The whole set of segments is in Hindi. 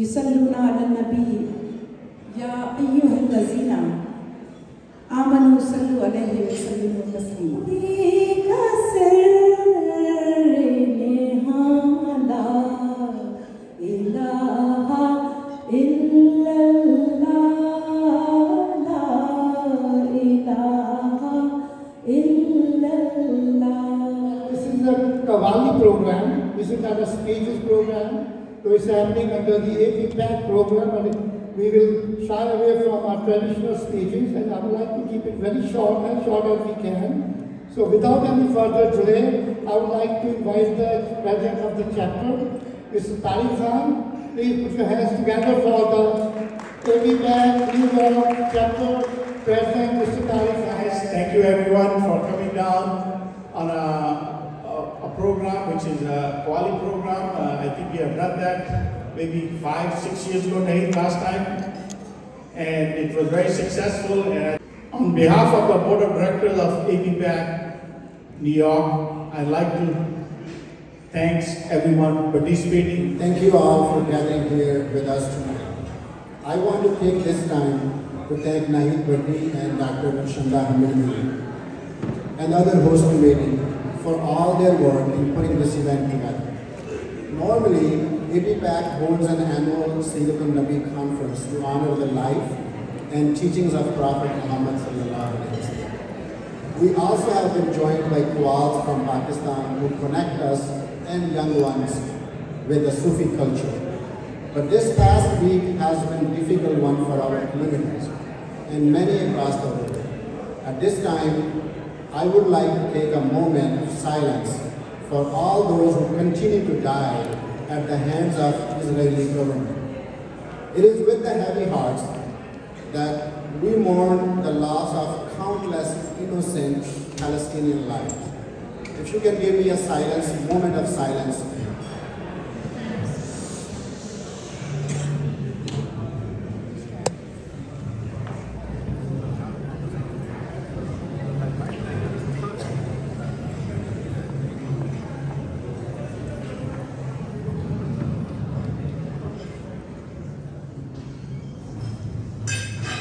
युसल्लूना अलन नबी या अय्युहल्लज़ीना आमनू सल्लु अलैहि व सल्लिमू Taslima. Qawwali program. This is not a speeches program. So it's happening under the APPAC program, and we will shy away from our traditional speeches, and I would like to keep it very short, as short as we can. So without any further delay, I would like to invite the president of the chapter, Mr. Tariq Khan. Please put your hands together for the APPAC New York chapter president, Mr. Tariq Khan. Thank you everyone for coming down on a program which is a Qawwali program. I think we have done that maybe 5-6 years ago, last time, and it was very successful. And on behalf of the board of directors of APPAC New York, I'd like to thank everyone participating. Thank you all for gathering here with us tonight. I want to take this time to thank Nahid Bhatti and Dr. Shanda Hamidi and other host committee for all their work in putting this event together. Normally, APPAC holds an annual Sayyidatun Nabi conference to honor the life and teachings of Prophet Muhammad sallallahu alaihi wasallam. We also have been joined by Qawwals from Pakistan who connect us and young ones with the Sufi culture. But this past week has been a difficult one for our communities and many across the world. At this time, I would like to take a moment of silence for all those who continue to die at the hands of Israeli government. It is with the heavy hearts that we mourn the loss of countless innocent Palestinian lives. If you can give me a moment of silence.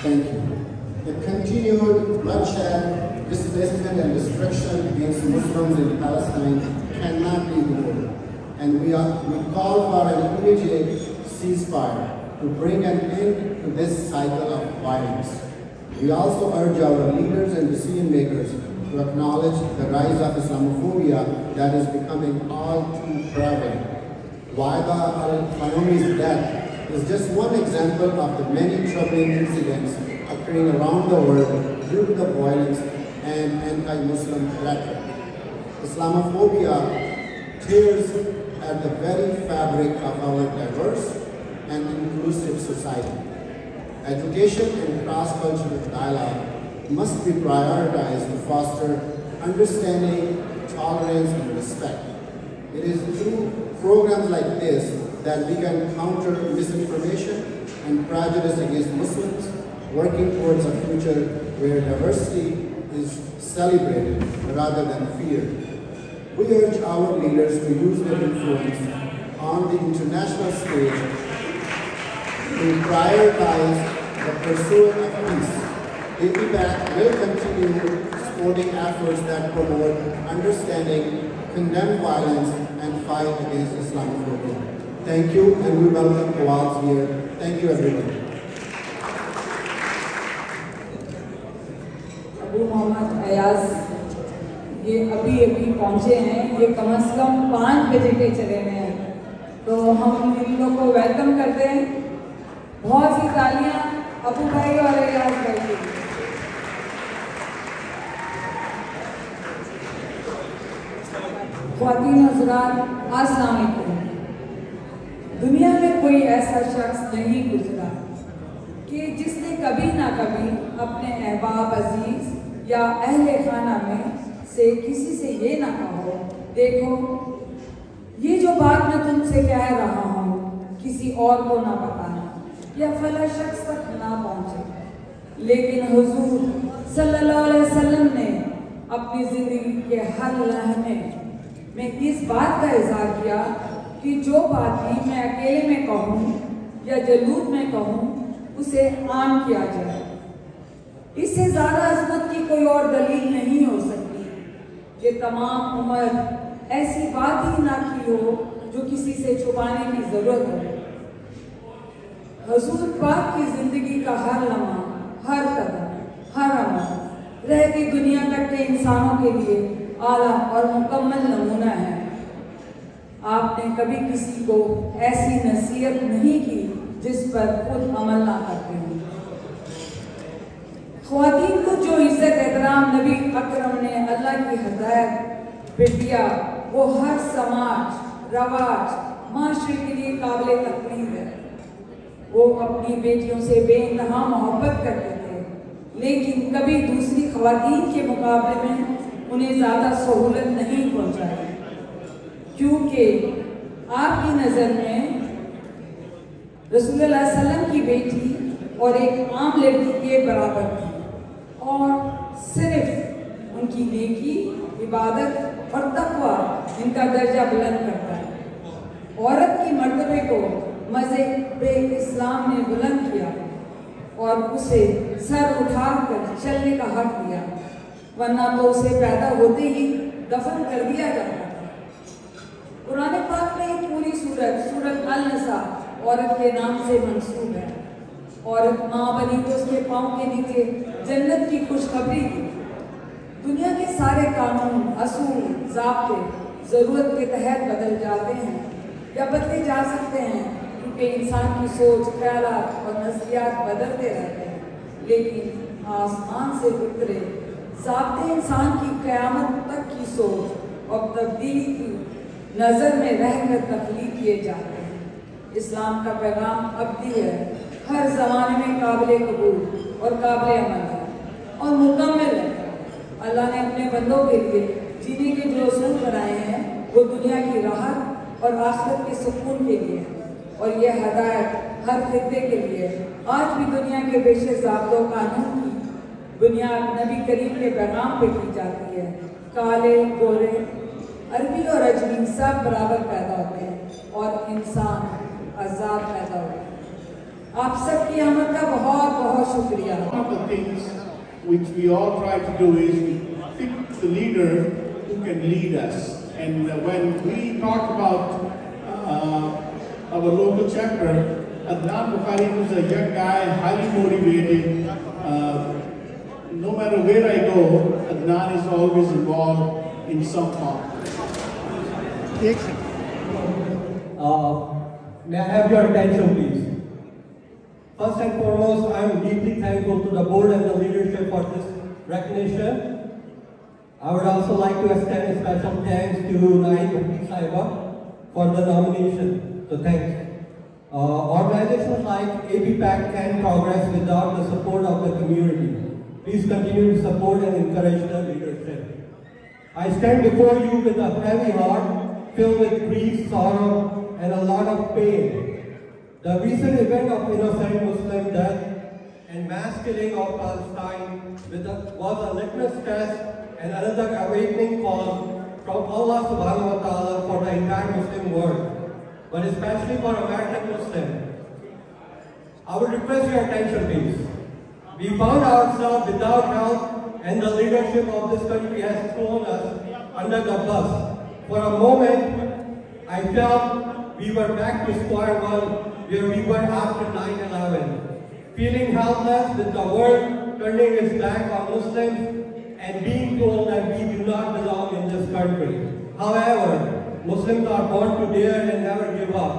Thank you. The continued bloodshed, displacement and destruction against Muslims in Palestine cannot be ignored, and we call for an immediate ceasefire to bring an end to this cycle of violence. We also urge our leaders and decision makers to acknowledge the rise of Islamophobia that is becoming all too prevalent. Wahida al-Fayoumy's death is just one example of the many troubling incidents occurring around the world due to the violence and anti-Muslim rhetoric. Islamophobia tears at the very fabric of our diverse and inclusive society. Education and cross-cultural dialogue must be prioritized to foster understanding, tolerance, and respect. It is through programs like this that we can counter misinformation and prejudice against Muslims, working towards a future where diversity is celebrated rather than feared. We urge our leaders to use their influence on the international stage to prioritize the pursuit of peace. APPAC will continue supporting efforts that promote understanding, condemn violence, and fight against Islamophobia. Thank you, and we welcome Qawwals here. Thank you, everyone. Abu Mohammad Ayaz ये अभी पहुंचे हैं, ये कम से कम 5 बजे के चले गए हैं, तो हम इन लोगों को वेलकम करते हैं। बहुत सी तालियां अबू भाई और अयाज भाई के लिए। ख्वातीन और हज़रात, अस्सलाम वालेकुम। दुनिया में कोई ऐसा शख्स नहीं गुजरा कि जिसने कभी ना कभी अपने अहबाब अजीज या अहले खाना में से किसी से ये ना कहो, देखो ये जो बात मैं तुमसे कह रहा हूँ किसी और को ना बताना या फला शख्स तक ना पहुँचे। लेकिन हुजूर सल्लल्लाहु अलैहि वसल्लम ने अपनी ज़िंदगी के हर लम्हे में इस बात का इज़हार किया कि जो बात भी मैं अकेले में कहूँ या जलूद में कहूँ उसे आम किया जाए। इससे ज़्यादा अजमत की कोई और दलील नहीं हो सकती कि तमाम उम्र ऐसी बात ही ना की हो जो किसी से छुपाने की ज़रूरत हो। हुजूर पाक की ज़िंदगी का हर लम्हा, हर कदम, हर अमल रहती दुनिया तक के इंसानों के लिए आला और मुकम्मल नमूना है। आपने कभी किसी को ऐसी नसीहत नहीं की जिस पर खुद अमल ना करते हो। ख्वातीन को जो इज्जत एहतराम नबी अकरम ने अल्लाह की हदायत पे दिया वो हर समाज, रवाज, माशरे के लिए काबिल तकलीफ है। वो अपनी बेटियों से बेइंतहा मोहब्बत करते थे, लेकिन कभी दूसरी ख्वातीन के मुकाबले में उन्हें ज़्यादा सहूलत नहीं पहुँचाई, क्योंकि आपकी नज़र में रसूलुल्लाह सल्लल्लाहु अलैहि वसल्लम की बेटी और एक आम लड़की के बराबर थी और सिर्फ उनकी नेकी, इबादत और तकवा इनका दर्जा बुलंद करता है। औरत की मर्तबे को मज़हब इस्लाम ने बुलंद किया और उसे सर उठाकर चलने का हक दिया, वरना तो उसे पैदा होते ही दफन कर दिया जाता था। कुरान पाक में एक पूरी सूरत अल-निसा औरत के नाम से मंसूब है। औरत माँ बनी तो उसके पाँव के नीचे जन्नत की खुशखबरी दी। दुनिया के सारे कानून, असूल, ज़ाब्ते ज़रूरत के तहत बदल जाते हैं या बदले जा सकते हैं, क्योंकि इंसान की सोच, ख्यालात और नज़रियात बदलते रहते हैं। लेकिन आसमान से उतरे ज़ाब्ते इंसान की क़यामत तक की सोच और तब्दीली की नज़र में रहकर तख्लीक किए जाते हैं। इस्लाम का पैगाम अब्दी है, हर ज़माने में काबिल कबूल और काबिल अमल है और मुकम्मल है। अल्लाह ने अपने बंदों के लिए जीने के जो असूल बनाए हैं वो दुनिया की राहत और आखिरत के सुकून के लिए है, और यह हदायत हर खित्ते के लिए है। आज भी दुनिया के बेशक ज़ाब्तों कानून की बुनियाद नबी करीम के पैगाम पे की जाती है। काले, गोरे, अरबी और अजमी सब बराबर पैदा होते हैं और इंसान आज़ाद पैदा होते हैं। आप सब की आमद का बहुत बहुत शुक्रिया। One of the things which we all try to do is pick the leader who can lead us. And when we talk about our local chapter, Adnan Bukhari was a young guy, highly motivated. No matter where I go, Adnan is always involved in some form. May I have your attention, please? First and foremost, I am deeply thankful to the board and the leadership for this recognition. I would also like to extend a special thanks to Naeem Saiba for the nomination. So thanks. Organizations like APPAC can progress without the support of the community. Please continue to support and encourage the leadership. I stand before you with a heavy heart, filled with grief, sorrow, and a lot of pain. The recent event of innocent Muslim death and mass killing of Palestine was a litmus test and another awakening call from Allah subhanahu wa ta'ala for the entire Muslim world, but especially for American Muslims. I would request your attention, please. We found ourselves without help, and the leadership of this country has thrown us under the bus. For a moment, I felt we were back to square one, where we were after 9/11, feeling helpless with the world turning its back on Muslims and being told that we do not belong in this country. However, Muslims are born to dare and never give up.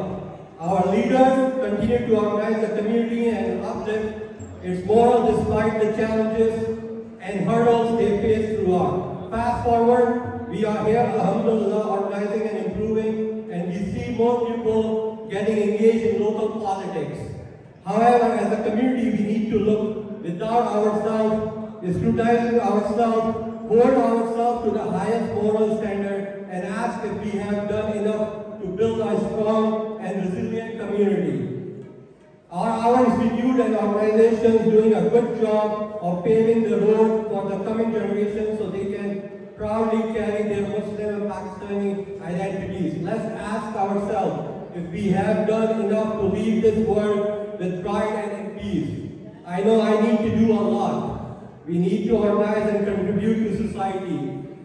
Our leaders continue to organize the community and uplift its moral despite the challenges and hurdles they face throughout. Fast forward, we are here, alhamdulillah, organizing and improving, and we see more people getting engaged in local politics. However, as a community, we need to look without ourselves, scrutinize ourselves, hold ourselves to the highest moral standard, and ask if we have done enough to build a strong and resilient community. Are our institute and organizations doing a good job of paving the road for the coming generations so they can proudly carry their Muslim and Pakistani identities? Let's ask ourselves, if we have done enough to leave this world with pride and in peace. I know I need to do a lot. We need to organize and contribute to society,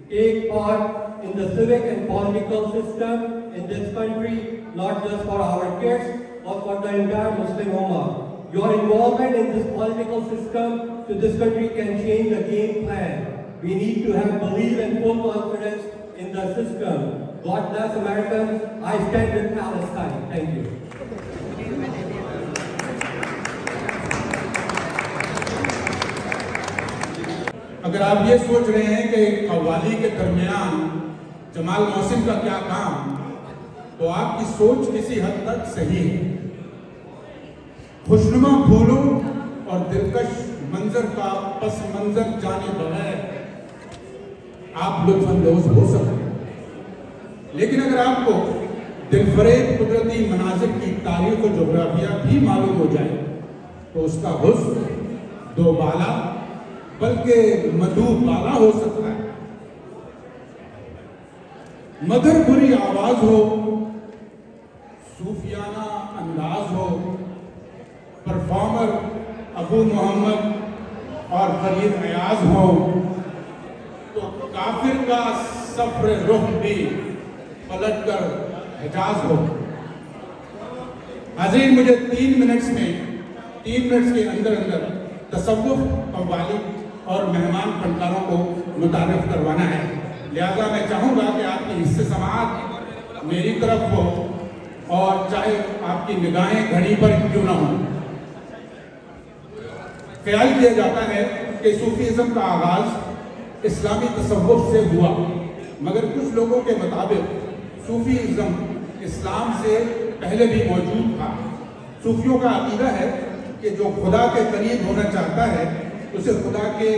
take part in the civic and political system in this country, not just for our kids, but for the entire Muslim Ummah. Your involvement in this political system to this country can change the game plan. We need to have belief and full confidence in the system. God bless Americans. I stand with Palestine. Thank you. अगर आप ये सोच रहे हैं कि कव्वाली के दरमियान जमाल मोहसिन का क्या काम, तो आपकी सोच किसी हद तक सही है। खुशनुमा फूलों और दिलकश मंजर का पस मंजर जाने बगैर आप लुत्फानंदोज हो सकते हैं, लेकिन अगर आपको दिलफरेब कुदरती मनाजिर की तारीख और जोग्राफिया भी मालूम हो जाए तो उसका हुस्न दो बाला बल्कि मधु बाला हो सकता है। मधुर बुरी आवाज हो, सूफियाना अंदाज हो, परफॉर्मर अबू मोहम्मद और फरीद अयाज हो, तो काफिर का सफर रुख भी पलट कर हिजाज हो। हाज़रीन, मुझे 3 मिनट्स के अंदर अंदर तसव्वुफ, कव्वाली और मेहमान फनकारों को मुतारिफ करवाना है। लिहाजा मैं चाहूँगा कि आपकी हिस्से समाअत मेरी तरफ हो और चाहे आपकी निगाहें घड़ी पर क्यों ना हो। ख्याल किया जाता है कि सूफीज़म का आगाज इस्लामी तसव्वुफ से हुआ, मगर कुछ लोगों के मुताबिक सूफीज़म इस्लाम से पहले भी मौजूद था। सूफियों का अकीदा है कि जो खुदा के करीब होना चाहता है उसे खुदा के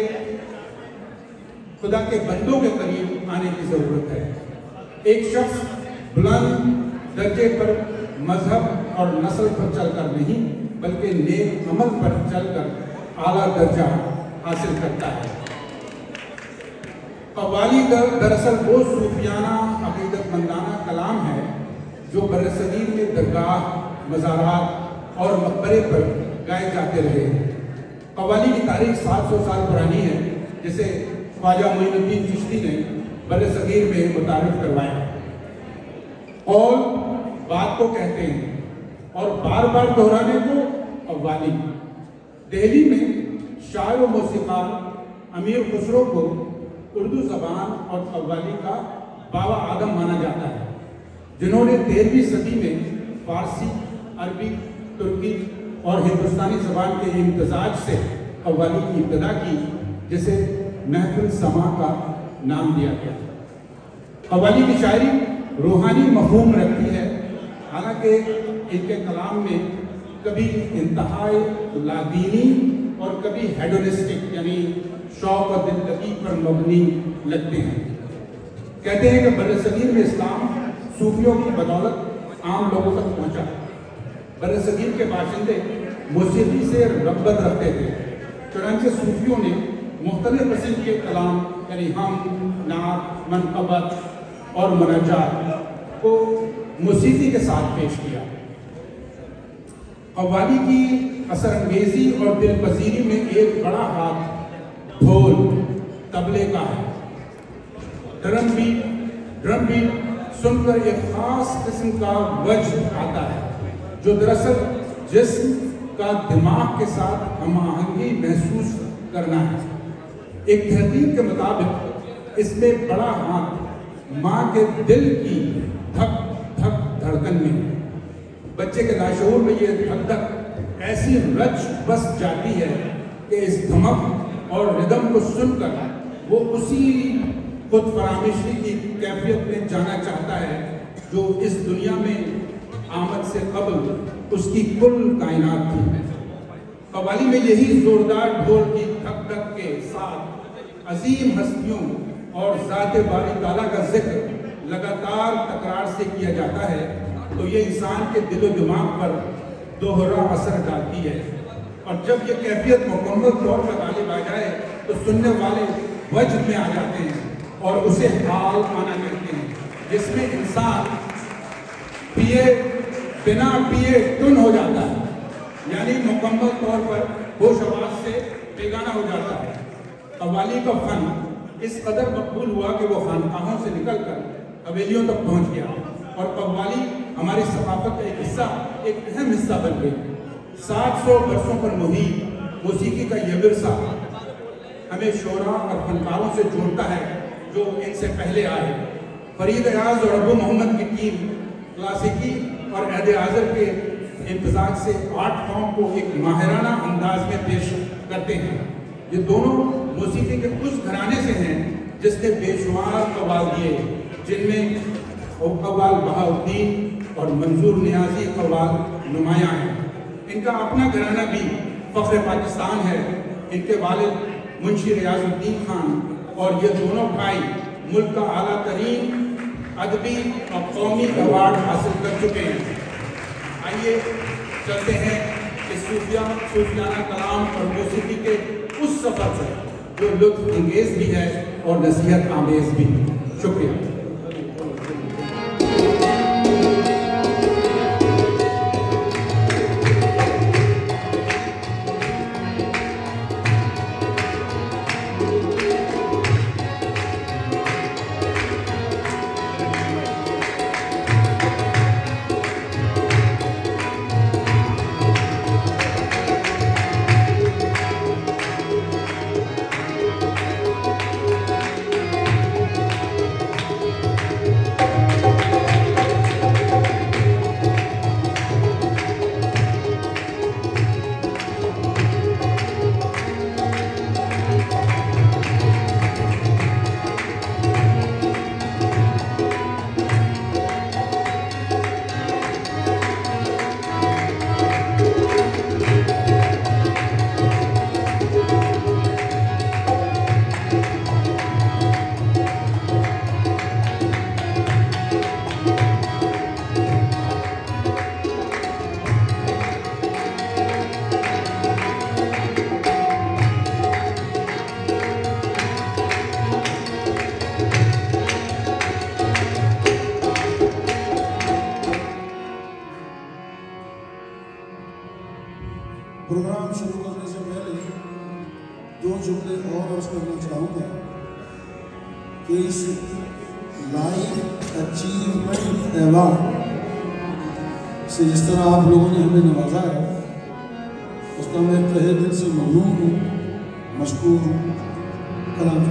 बंदों के करीब आने की जरूरत है। एक शख्स बुलंद दर्जे पर मजहब और नस्ल पर चलकर नहीं, बल्कि नेक अमल पर चलकर आला दर्जा हासिल करता है। कव्वाली दरअसल वो सूफियाना अकीदतमंदाना कलाम है जो बरसगीर में दरगाह, मज़ारात और मकबरे पर गाए जाते रहे। कव्वाली की तारीख 700 साल पुरानी है, जिसे ख्वाजा मोइनुद्दीन चिश्ती ने बरसगीर में मुतारिफ करवाया। और बात को कहते हैं और बार बार दोहराने को कव्वाली। दिल्ली में शायर व मौसीक़ार अमीर खुसरो को उर्दू ज़बान और कव्वाली का बाबा आदम माना जाता है, जिन्होंने 13वीं सदी में फारसी, अरबी, तुर्की और हिंदुस्तानी ज़बान के इम्तजाज से कव्वाली की इब्तिदा की, जिसे महफिल समा का नाम दिया गया। कव्वाली की शायरी रूहानी मफ़हूम रखती है, हालांकि इनके कलाम में कभी इंतहाई लादीनी और कभी हेडोनिस्टिक यानी शौक और दिललगी पर मबनी लगते हैं। कहते हैं कि बरसगीर में इस्लाम सूफियों की बदौलत आम लोगों तक पहुंचा। बरसगीर के बाशिंदे मौसीकी से रग़बत रखते थे, चुनांचे सूफियों ने मुख्तलिफ किस्म के कलाम यानी हम, नात, मनक़बत और मुनाजात को मौसीकी के साथ पेश किया। कव्वाली की असरअंगेज़ी और दिलपजीरी में एक बड़ा हाथ ढोल, तबले का है। ड्रम बीट सुनकर एक खास किस्म का वज्द आता है, जो दरअसल जिस्म का दिमाग के साथ हमआहंगी महसूस करना है। एक तहकीक के मुताबिक इसमें बड़ा हाथ माँ के दिल की धक धक धड़कन में, बच्चे के लाशऊर में ये धक धक ऐसी रच बस जाती है कि इस धमक और रिदम को सुनकर वो उसी खुद फरामिशी की कैफियत में जाना चाहता है जो इस दुनिया में आमद से कबल उसकी कुल कायनात थी। कव्वाली में यही जोरदार ढोल की धक धक के साथ अजीम हस्तियों और ज़ात बारी ताला का जिक्र लगातार तकरार से किया जाता है, तो ये इंसान के दिलो दिमाग पर दोहरा असर डालती है। और जब ये कैफियत मुकम्मल तौर पर गालिब आ जाए तो सुनने वाले वज्द में आ जाते हैं और उसे हाल आना कहते हैं, जिसमें इंसान पिए बिना पिए टुन हो जाता है, यानी मुकम्मल तौर पर होश आवाज से बेगाना हो जाता है। कव्वाली का फन इस कदर मकबूल हुआ कि वो खानकाहों से निकलकर हवेलियों तक पहुंच गया और कव्वाली हमारी सकाफत का एक हिस्सा, एक अहम हिस्सा बन गई। 700 वर्षों पर मुहित मौसीकी का यह विरसा हमें शोरा और फनकारों से जोड़ता है जो इनसे पहले आए। फरीद अयाज और अबू मोहम्मद की टीम क्लासिकी और अहद आज़र के इंतजाज से आर्ट फॉर्म को एक माहिराना अंदाज में पेश करते हैं। ये दोनों मौसीकी के उस घराने से हैं जिसने बेशुमार कव्वाल दिए, जिनमें कव्वाल बहाउद्दीन और मंजूर नियाजी कव्वाल नुमायां हैं। इनका अपना घराना भी फख्र पाकिस्तान है। इनके वालिद मुंशी रियाजुद्दीन खान और ये दोनों भाई मुल्क का आला तरीन अदबी और कौमी अवार्ड हासिल कर चुके हैं। आइए चलते हैं कि सूफियाना कलाम और मौसीकी के उस सफर से जो लुत्फ अंगेज भी है और नसीहत आमेज भी। शुक्रिया। प्रोग्राम शुरू करने से पहले 2 जुमले और अर्ज करना चाहूँगा कि इस लाइफ अचीवमेंट अवार्ड से जिस तरह आप लोगों ने हमें नवाजा है, उसका मैं तहे दिल से ममनून हूँ, मशकूर हूँ। कलाम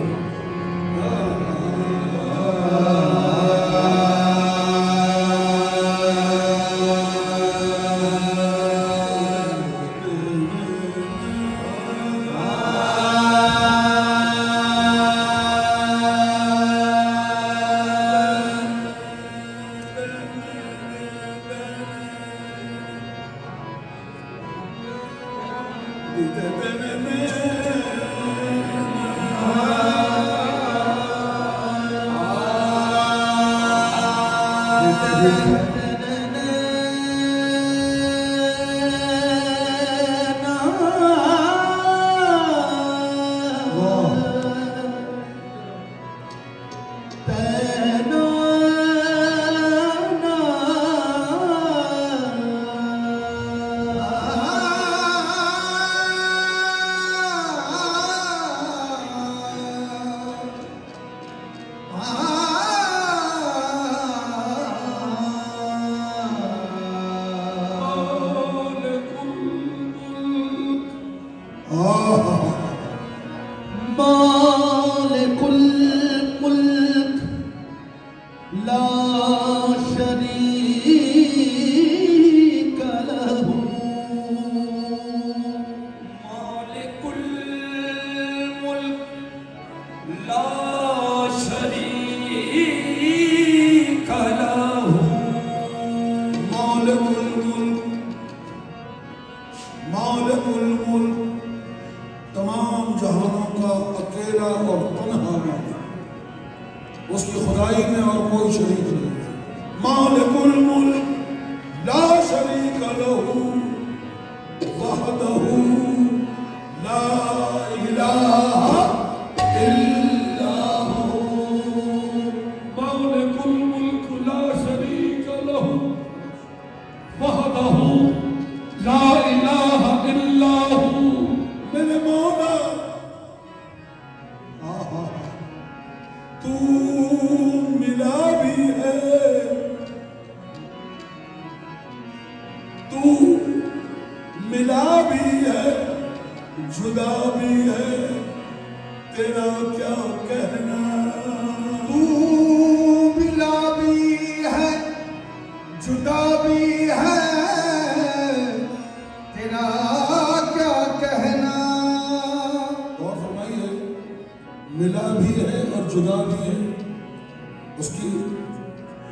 की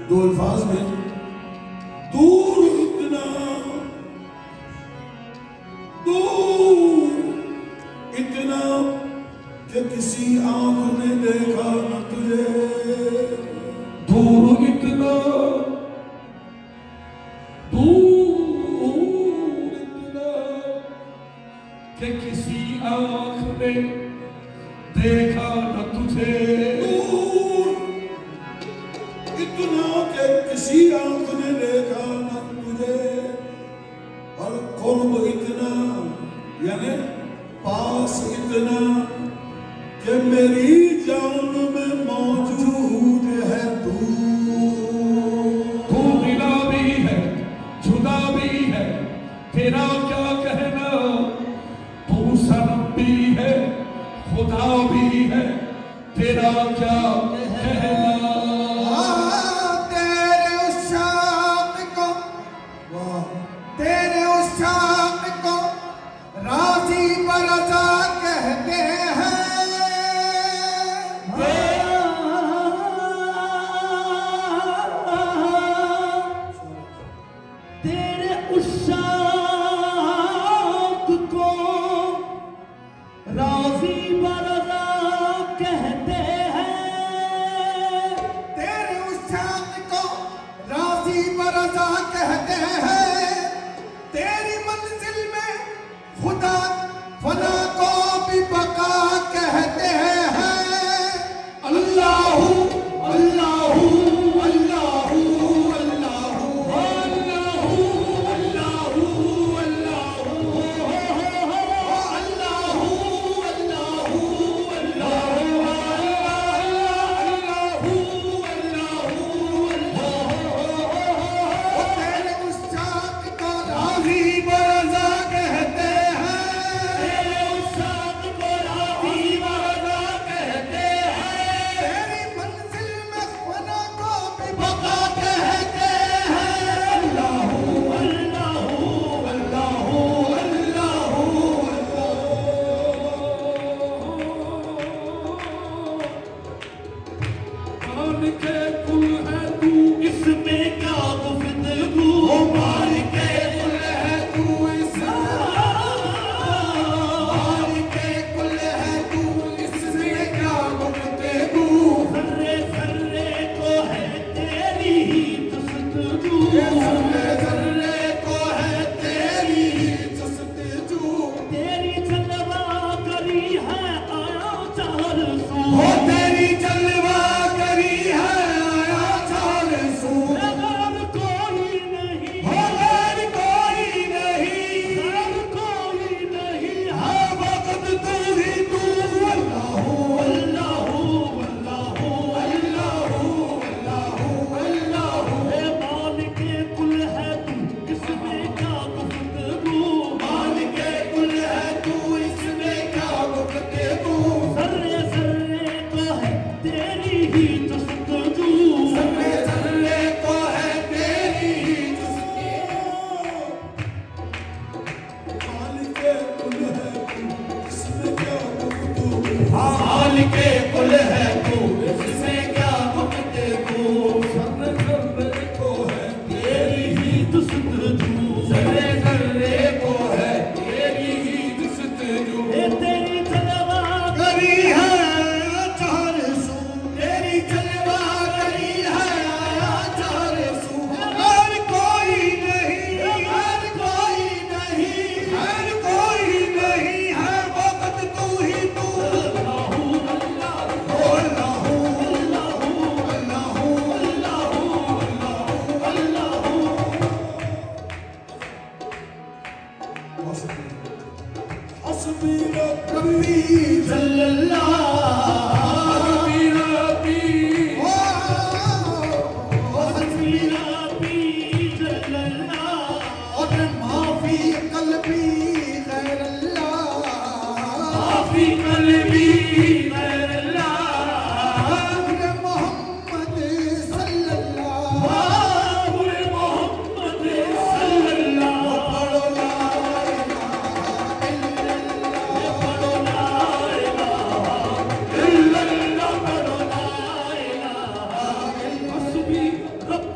दो अल्फाज में, दूर इतना कि किसी आंख ने देखा न तुझे, दूर इतना कि किसी आंख ने देखा न तुझे, दूर इतना कि किसी आंख ने देखा न तुझे, और कुर्ब इतना यानी पास इतना कि मेरी जान में मौजूद है तू मिला भी है जुदा भी है, तेरा क्या कहना, तू सनम भी है खुदा भी है, तेरा क्या कहना। तेरे उस शाम को राजी बरसा कहते हैं, तेरे उस शाम को राजी बरसा कहते हैं, तेरे उस शाम को राजी बरसा कहते हैं, तेरी मंजिल में खुदा फना को भी बका कहते हैं। अल्लाहू अल्लाहू अल्लाहू अल्लाहू अल्लाहू अल्लाहू अल्लाहू अल्लाहू अल्लाहू अल्लाहू तेरे उस चाँद का राज़ी बरसा कहते हैं, तेरे उस चाँद को राज़ी बरसा कहते हैं, तेरी मंजिल में फना को भी बका कहते हैं। अल्लाहू अल्लाहू अल्लाहू अल्लाहू मालिक कुल है तू, इसमें क्या गुफ्तगू, मालिक कुल है तू, मालिक कुल है तू, इसमें क्या गुफ्तगू, ज़र्रे ज़र्रे को है तेरी ही जस्तजू, ज़र्रे ज़र्रे को है तेरी ही जस्तजू, तेरी जलवा करी है आया चार सू, तेरी जलवा करी है आया चार सू।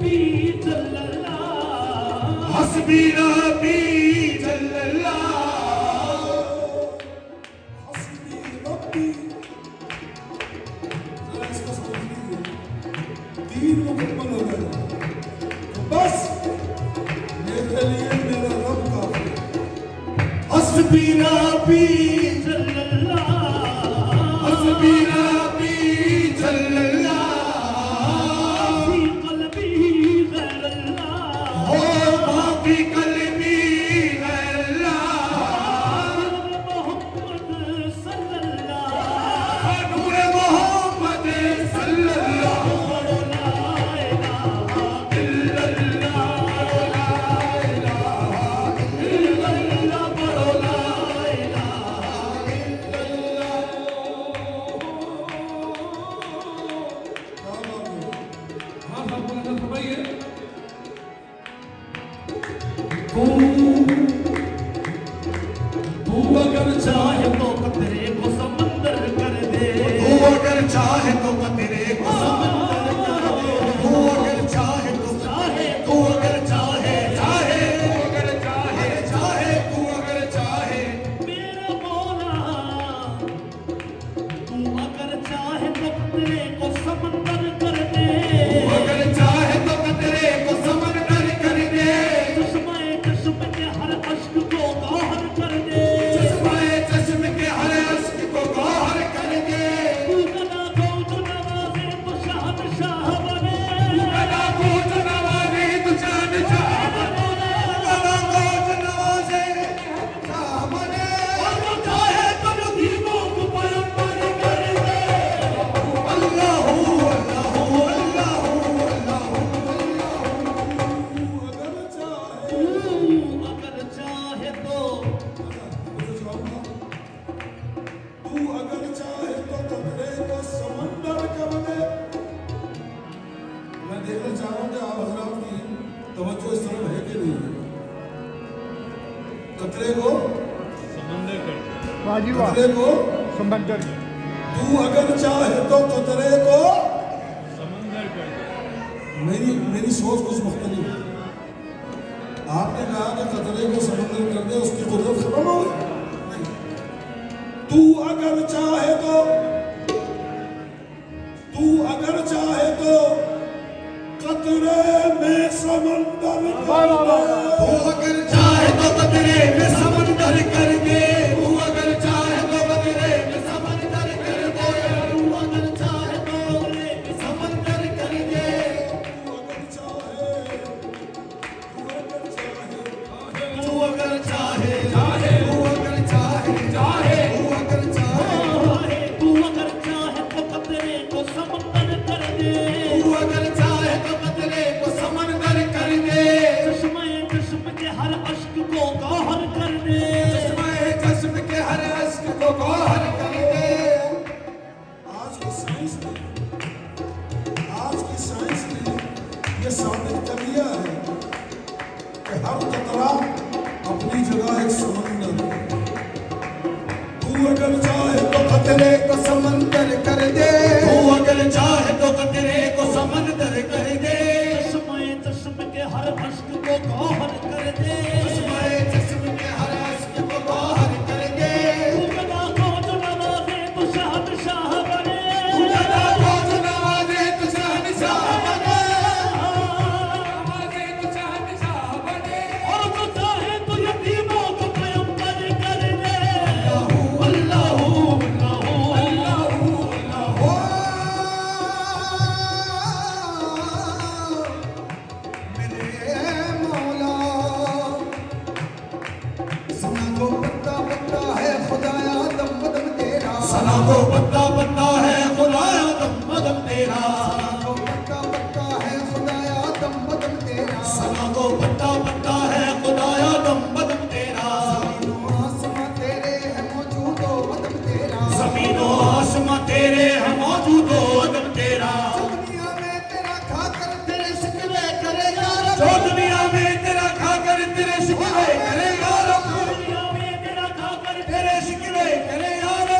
रब्बी जल्लल्लाह हस्बी रब्बी जल्लल्लाह हस्बी रब्बी। जरा इसको समझ लीजिए, 3 मुकम्मल हो गए तो बस मेरे लिए मेरा रब काफी। हस्बी रब्बी जल्लल्लाह हस्बी रब्बी जल्लल्लाह फी क़ल्बी गैरल्लाह हो माफी कलमी गैरल्लाह मोहम्मद सल्लल्लाह नूर मोहम्मद सल्लल्लाहु ला इलाहा इल्लल्लाह ला इलाहा इल्लल्लाह पढ़ो ला इलाहा हाँ साहब बोला फरमाइए। तू अगर चाहे तो कतरे को समंदर कर दे तू अगर चाहे तो तेरे को समंदर कर दे तू अगर चाहे तो चाहे तू अगर चाहे चाहे तू अगर चाहे चाहे तू अगर चाहे मेरा मौला तू अगर चाहे तो कतरे को समंदर कर दे तू अगर चाहे तो तेरे को समंदर कर दे चश्मे चश्मे के हर अश्क को गौहर कर दे चश्मे चश्मे के हर अश्क को गौहर कर दे तू गदा को जो नवाजे तो शहंशाह बने गदा को जो नवाजे तो शहंशाह बने गदा को जो नवाजे शाह बने और जो चाहे तो यतीमों को पैगंबर कर दे अल्लाहू अल्लाहू अल्लाहू अगर चाहे तू अगर चाहे तो तू अगर चाहे तो कतरे को समंदर कर दे। मैं देखना चाह रहा हूं कि आप हजरात की तवज्जो इस तरफ है कि नहीं। कतरे को कतरे को समंदर तू अगर चाहे तो कतरे को मेरी सोच कुछ मुख्तलिफ है। आपने कहा कि कतरे को समंदर कर दे, उसकी कुदरत खत्म हो गई। नहीं, तू अगर चाहे तो कतरे में समंदर कर दे। तू अगर चाहे तो कतरे में समंदर कर दे तू अगर चाहे तो कतरे में समंदर कर दे तू अगर चाहे तो कतरे में समंदर कर दे तू अगर चाहे तू अगर चाहे तू अगर चाहे चाहे तू अगर चाहे तू अगर चाहे तो कतरे को समंदर कर दे तू अगर चाहे तो कतरे को समंदर कर दे चश्मे चश्मे के हर अश्क को गौहर कर दे चश्मे चश्मे के हर अश्क को गौहर कर दे आज की साइंस ने ये साबित कर दिया है कि हर कतरा अपनी जगह एक समंदर है। तू अगर चाहे तो कतरे को समंदर कर दे तू अगर चाहे तो कतरे को समंदर कर दे चश्मे चश्मे के हर अश्क को गौहर कर दे चश्मे चश्मे के हर अश्क को गौहर कर दे तू गदा को जो नवाजे तो शहंशाह बने तू गदा को जो नवाजे तो शहंशाह बने नवाजे तो शहंशाह बने और जो चाहे तो यतीमों को पैगंबर कर दे अल्लाहू अल्लाहू अल्लाहू अल्लाहू मेरे मौला सना को पत्ता पत्ता है खुदाया दम बदम तेरा सना को पत्ता पत्ता है खुदाया दम बदम तेरा सना को पत्ता पत्ता है खुदाया दम बदम तेरा सना को पत्ता पत्ता है खुदाया दम बदम तेरा ज़मीनो आसमां तेरे है मौजूद हो अदम तेरा दुनिया में तेरा खाकर तेरे शिकवे करे यार जो दुनिया में तेरा खाकर तेरे शिकवे करे यार दुनिया में तेरा खाकर तेरे शिकवे करे यार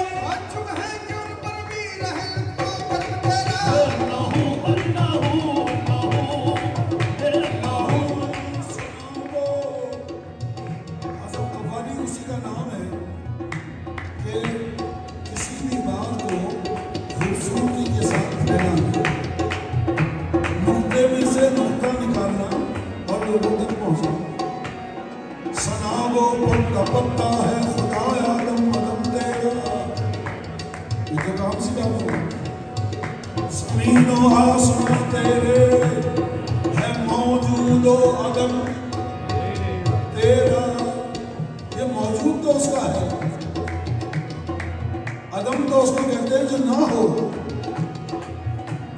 चुप है कि उन पर भी रहे तो करम तेरा अल्लाहू अल्लाहू अल्लाहू नुक्ते में से नुक्ता निकालना और लोगों तक पहुंचना। सना वो पत्ता पत्ता है खुदा आदम मदम तेरा, ये तो काम सी बात है। ज़मीनो आसमां तेरे है मौजूदो अदम तेरा, ये मौजूद तो उसका है, अदम तो उसको कहते हैं जो ना हो,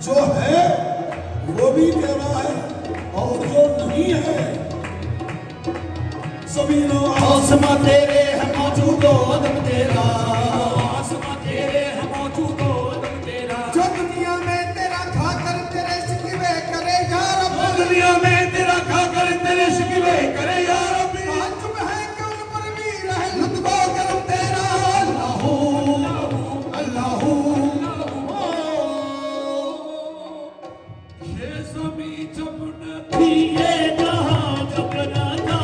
जो है वो भी तेरा है और जो नहीं है ज़मीनो आसमां तेरे है मौजूदो अदम तेरा, आसमां तेरे है मौजूदो अदम तेरा। जो दुनिया में तेरा खाकर तेरे शिकवे करे या रब, दुनिया में तेरा खाकर तेरे शिकवे करे या रब्बी। ताज्जुब है कि उन पर भी रहे लुत्फो करम तेरा। अल्लाहू अल्लाहू ये ज़मीं जब न थी ये जहां जब न था,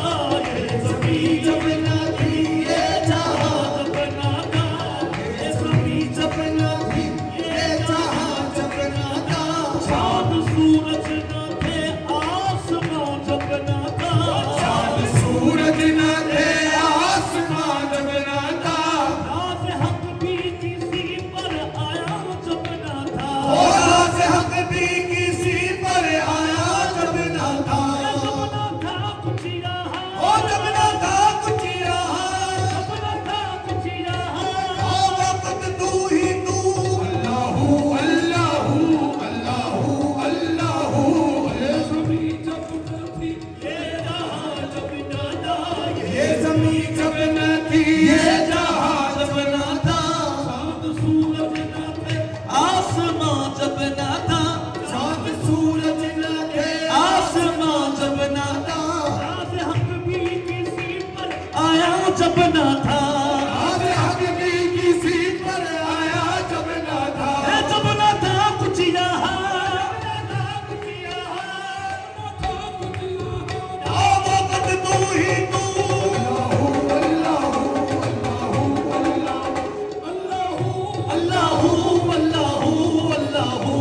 ये ज़मीं जब न थी ये जहां जब न था, ये ज़मीं जब न थी ये जहां जब न था। चाँद सूरज न थे आसमां जब न था, चाँद सूरज न थे आसमां जब न था। नाज़ हक़ भी किसी पर आया जब न था, नाज़ हक़ भी किसी पर आया जब न था। जब न था कुछ रहा, जब न था कुछ रहा, जब न था कुछ रहा। वक़्त तू ही तू, अल्लाहू अल्लाहू अल्लाहू अल्लाहू। ये ज़मीं जब न थी ये जहां जब न था, ये ज़मीं जब न थी ये जहां जब न था। चाँद सूरज न थे आसमां जब न था, चाँद सूरज न थे आसमां जब न था। नाज़ हक़ भी किसी पर आया जब न था, नाज़ हक़ भी किसी पर आया जब न था। जब न था कुछ रहा, वक़्त तू ही तू, अल्लाहू अल्लाहू अल्लाहू अल्लाहू अल्लाहू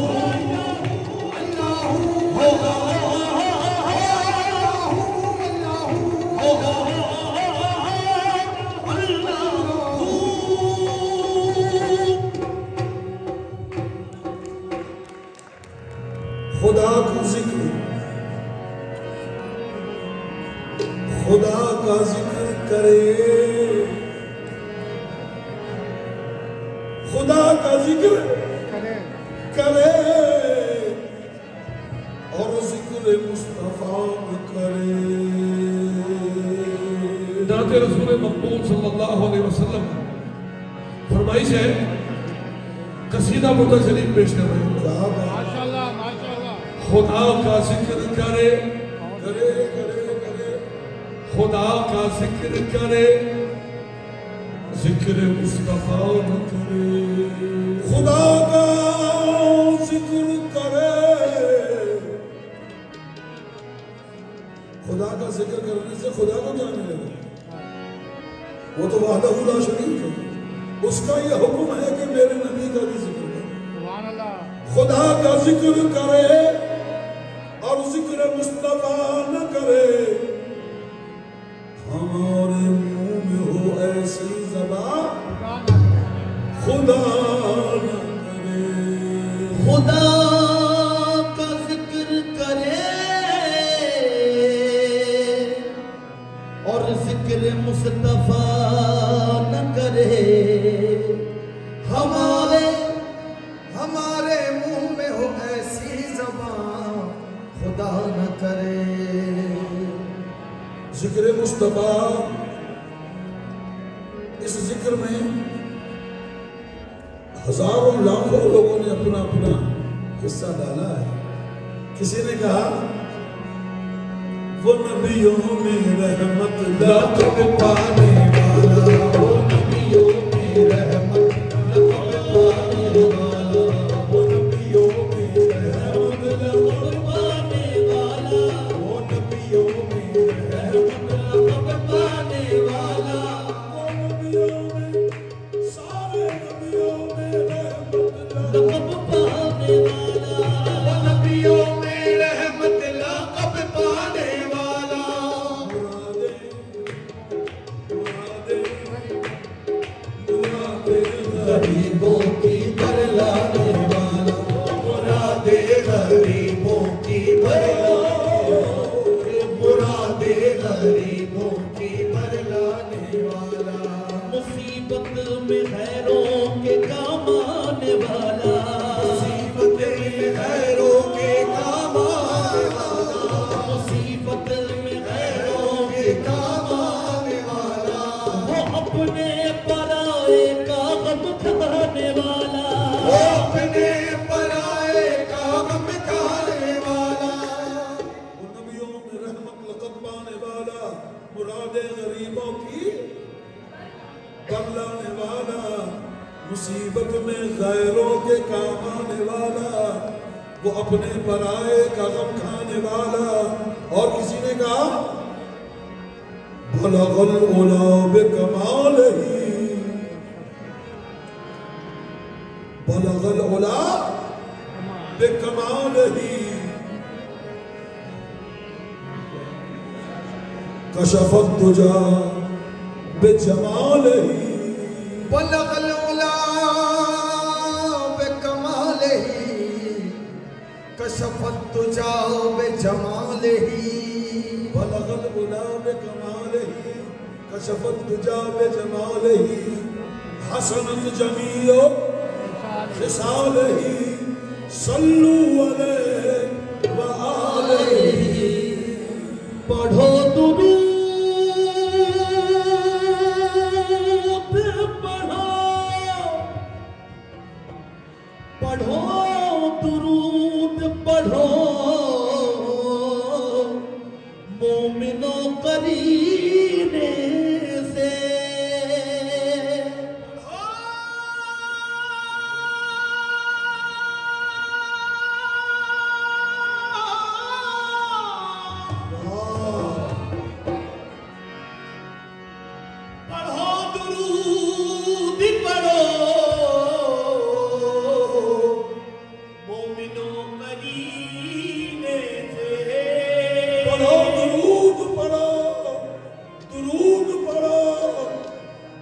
खुदा का जिक्र, खुदा का जिक्र करे, खुदा का जिक्र करे और जिक्र मुस्तफा करे। नाते रसूल मक़बूल सल्लल्लाहु अलैहि वसल्लम फरमाइश है, कसीदा मुर्दा शरीफ पेश कर रहे हैं। माशाल्लाह माशाल्लाह। खुदा का जिक्र करे, करे करे करे, खुदा का जिक्र करे, जिक्र मुस्तफा न करे। खुदा का जिक्र करे, खुदा का जिक्र करने से खुदा को क्या मिलेगा? वो तो वहदहू ला शरीक है, उसका ये हुक्म है कि मेरे नबी का भी जिक्र करो। खुदा का जिक्र करे और जिक्र मुस्तफा न करे, हमारे मुंह में हो ऐसी ज़बान खुदा न करे। खुदा का जिक्र करे और जिक्र मुस्तफा न करे, हमारे हमारे मुंह में हो ऐसी ज़बान खुदा न करे। जिक्र मुस्तफा, इस जिक्र में हजारों लाखों लोगों ने अपना अपना हिस्सा डाला है। किसी ने कहा वो नबियों में रहमत लक़ब पाने वाला, वो नबियों में रहमत लक़ब पाने वाला, वो नबियों में रहमत लक़ब पाने वाला, वो नबियों में रहमत लक़ब पाने वाला, वो नबियों में सारे नबियों में रहमत लक़ब पाने वाला, वो नबियों में की बरलाने मुरादे गरीबों की बरलाने वाला मुसीबत में गैरों के काम आने वाला मुसीबत में गैरों के काम आने वाला मुसीबत में गैरों के काम आने वाला वो अपने पराए का गम खाने वाला वो अपने पराए का गम खाने वाला वो नबियों में रहमत लक़ब पाने वाला मुरादे गरीबों की बरलाने वाला मुसीबत में गैरों के काम आने वाला वो अपने पराए का गम खाने वाला। और किसी ने कहा बलगल उला बिकमालिही बलगल उला बिकमालिही कशफत तुजा बिजमालिही बलगल उला बिकमालिही कशफत तुजा बिजमालिही बलगल उला बिकमालिही कशफत तुजा बिजमालिही हसनत जमीओ खिसालिही सल्लू अलैहि व आलिही पढ़ो दुरूद पढ़ो दुरूद पढ़ो मोमिनो करीने से पढ़ो दुरूद पढ़ो मोमिनो करीने से पढ़ो दुरूद पढ़ो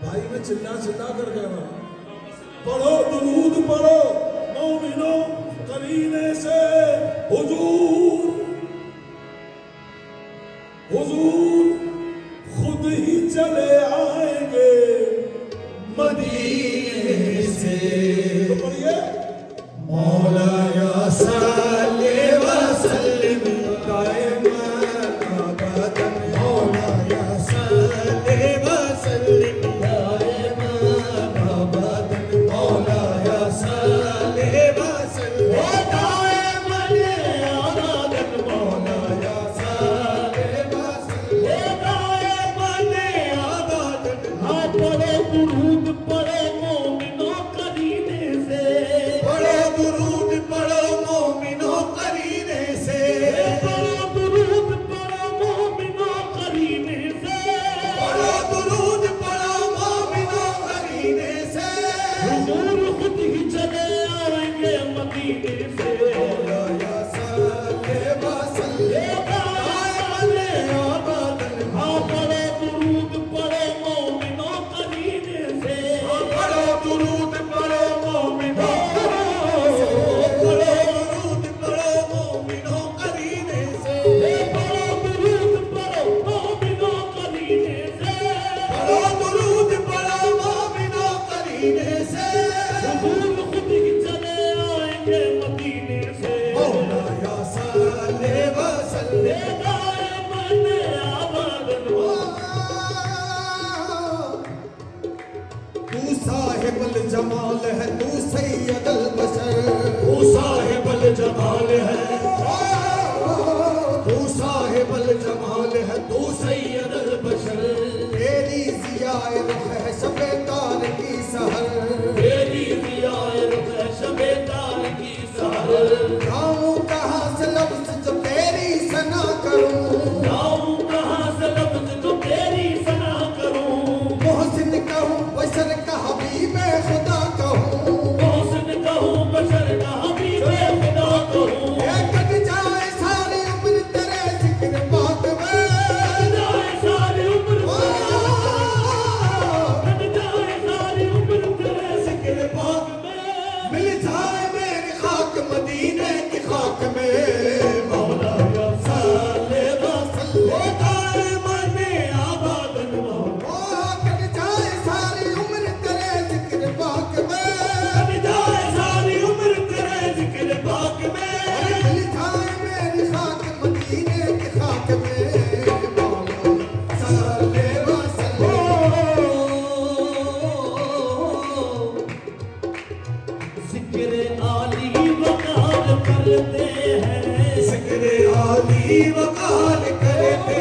भाई मैं चिल्ला चिल्ला कर कह रहा हूं पढ़ो दुरूद पढ़ो मोमिनो करीने से हुजूर हुजूर खुद ही चले आएंगे मदीने से तो पढ़िए मौला या सल्ले व सल्लिम कायमन अबदन मौला या सल्ले व सल्लिम कायमन अबदन मौला या सल्ले व सल्लिम कायमन अबदन मौला या सल्ले व सल्लिम कायमन अबदन हाँ पढ़ो दुरूद पढ़ो मोमिनो करीने से पढ़ो दुरूद पढ़ो मोमिनो करीने से पढ़ो दुरूद पढ़ो मोमिनो करीने से पढ़ो दुरूद पढ़ो मोमिनो करीने से हुजूर खुद ही चले आएंगे मदीने से मौला या सल्ले व सल्लिम कायमन अबदन हाँ पढ़ो दुरूद पढ़ो मोमिनो करीने से पढ़ो दुरूद पढ़ो मोमिनो जमाल है तू सैयदल बशर तू साहिबल जमाल है तू साहिबल जमाल है तू सैयदल बशर तेरी जियाए रुख है शबे तार की सहर तेरी जियाए रुख है शबे तार की सहर गाऊं कहाँ से लफ्ज जो तेरी सना करूं गाऊं कहाँ से लफ्ज जो तेरी सना करूं मोहसिन कहूं बशर का हबीब खुदा कहूं मोहसिन कहूं बशर का हबीब खुदा कहूं कट जाए सारी उम्र तेरे जिक्र बात में कट जाए सारी उम्र कट जाए सारी उम्र तेरे जिक्र बात में मिल जाए मेरी खाक मदीने की खाक में वकार करते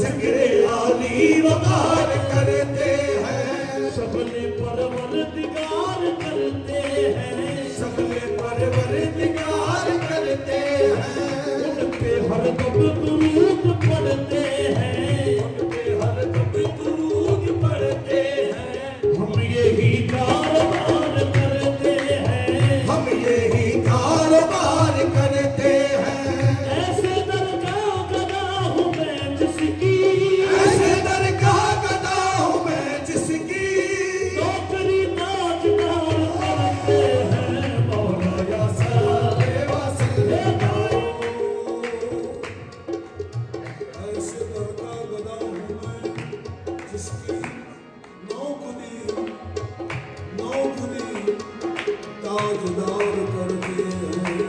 जिक्र आली वकार करते हैं सबने परवरदिगार करते हैं सबने परवरदिगार करते हैं उन पे हर दम दुरूद पढ़ते हैं उन पे हर दम दुरूद पढ़ते हैं हम यही कारोबार करते हैं हम यही कारोबार करते हैं ऐसे दरगाह गदा हूँ मैं जिसकी ऐसे दरगाह गदा हूँ मैं जिसकी नौकरी ताजदार करते हैं मौला या साले वासले ऐसे दरगाह गदा हूँ मैं जिसकी नौकरी ताजदार करते हैं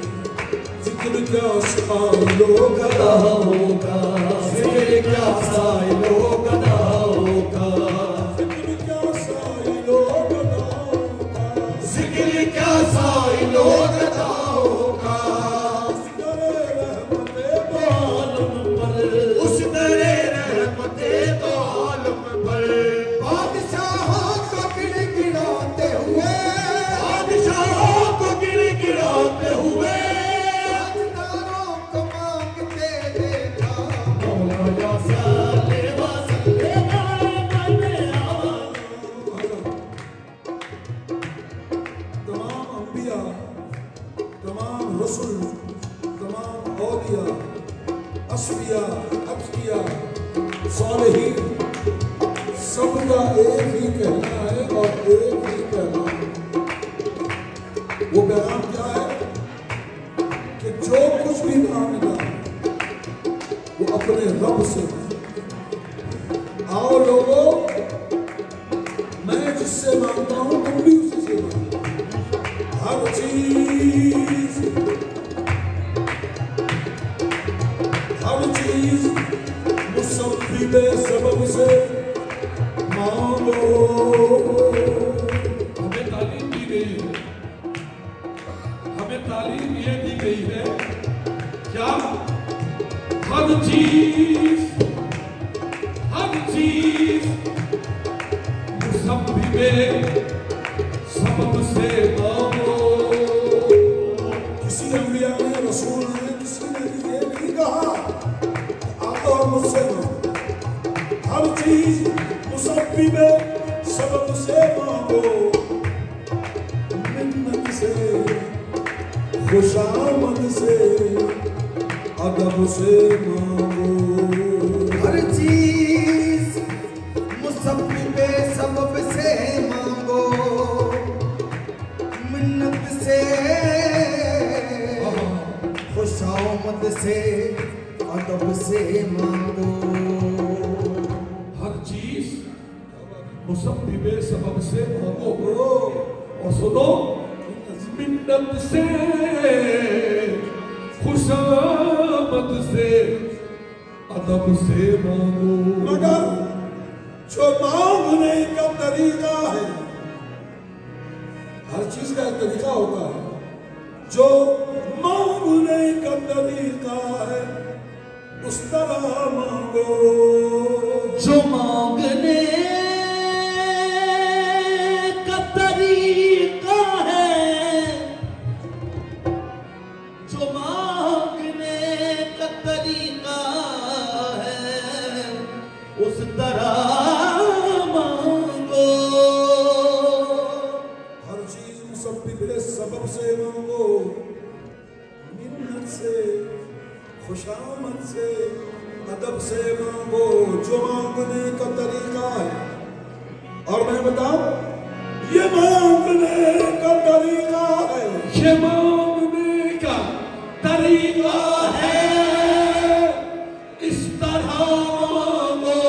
जिक्र क्या साइलो गदा होगा जिक्र क्या साइलो गदा होगा जिक्र क्या साइलो गदा होगा जिक्र क्या साइलो गदा होगा उस दरे रहमते तो आलम पर बादशाहों को गिड़गिड़ाते हुए बादशाहों को गिड़गिड़ाते हुए राजदारों को मांगते देखा मौला या साले वासले तमाम अंबिया तमाम रसूल तमाम औलिया अस्फिया अब्किया सालिहीन सबका एक ही कहना है और एक ही पैगाम है। वो पैगाम क्या है कि जो कुछ भी मांगना वो अपने रब से आओ लोगों मैं जिससे मांगता हूँ तुम भी उसी से मांगो हर चीज मुसब्बिब सबब से मांगो हमें तालीम दी गई है हमें तालीम ये दी गई है क्या हर चीज मुसब्बिब सबब से मांगो किसी अंबिया ने रसूल ने किसी ने ये नहीं कहा आप और मुझसे मांगो हर चीज मुसब्बिब सबब से मांगो मिन्नत से खुशामद से अदब से मांगो हर चीज मुसब्बिब सबब से मांगो मिन्नत से खुशामद से अदब से मांगो हर चीज मुसब्बिब सबब से मांगो और सुनो मिन्नत से खुशामद से अदब से मांगो मगर जो मांगने का तरीका है हर चीज का एक तरीका होता है जो मांगने का तरीका है उस तरह मांगो जो मांगने का तरीका है जो मांगने का तरीका है उस तरह मांगो हर चीज मुसब्बिब सबब से मांगो मिन्नत से खुशामद से अदब से मांगो जो मांगने का तरीका है और मैं बताऊं ये मांगने का तरीका है ये मांगने का तरीका है इस तरह मांगो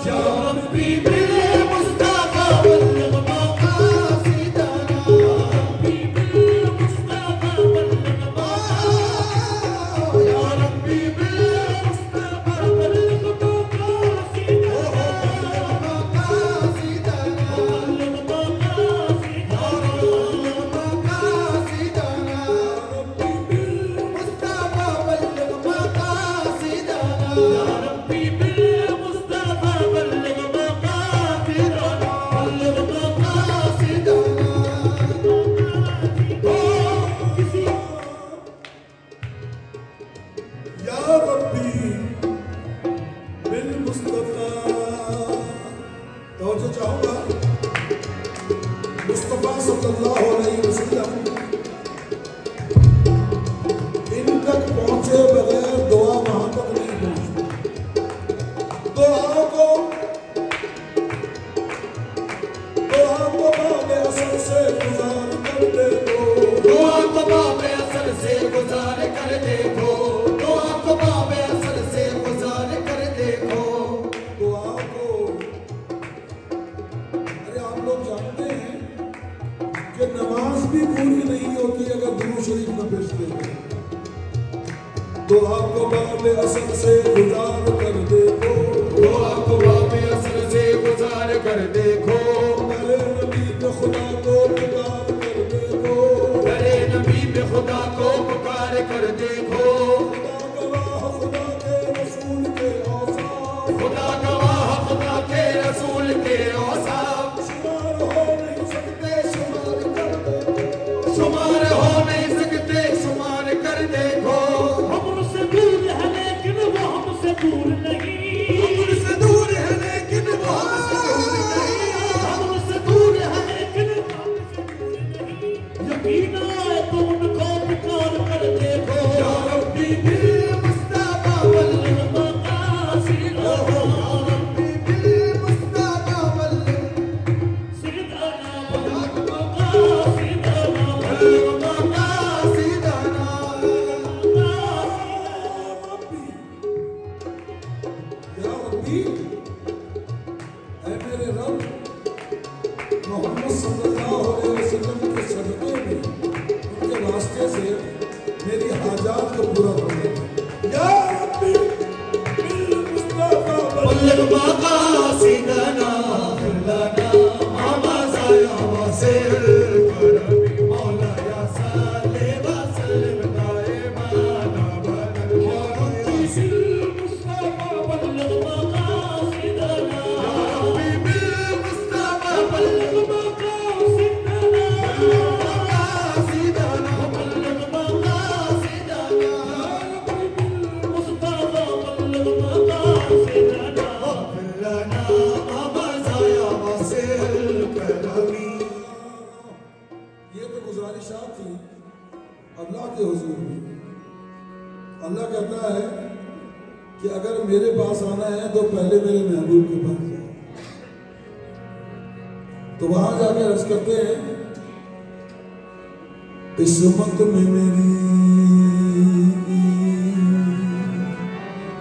या रब्बी बिल मुस्तफा बल्लग मकासिदना रब्बी बिल मुस्तफा बल्लग मकासिदना या रब्बी बिल मुस्तफा बल्लग मकासिदना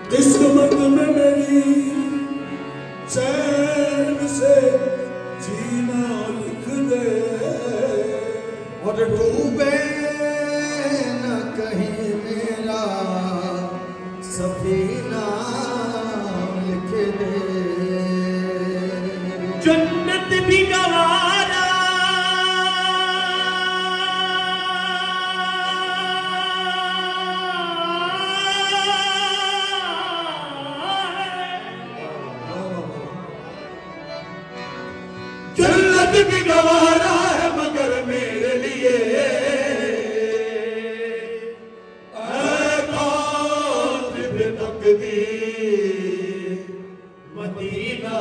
किस्मत में मेरी चैन से जीना लिख दे और डूबे न कहीं मेरा सफीना लिख दे। जन्नत भी गवारा भी गवारा है मगर मेरे लिए कातिब तकदीर मदीना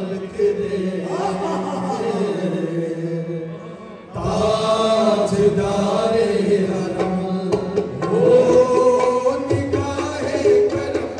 लिख दे। ताजदारे हरम हो निगाहे करम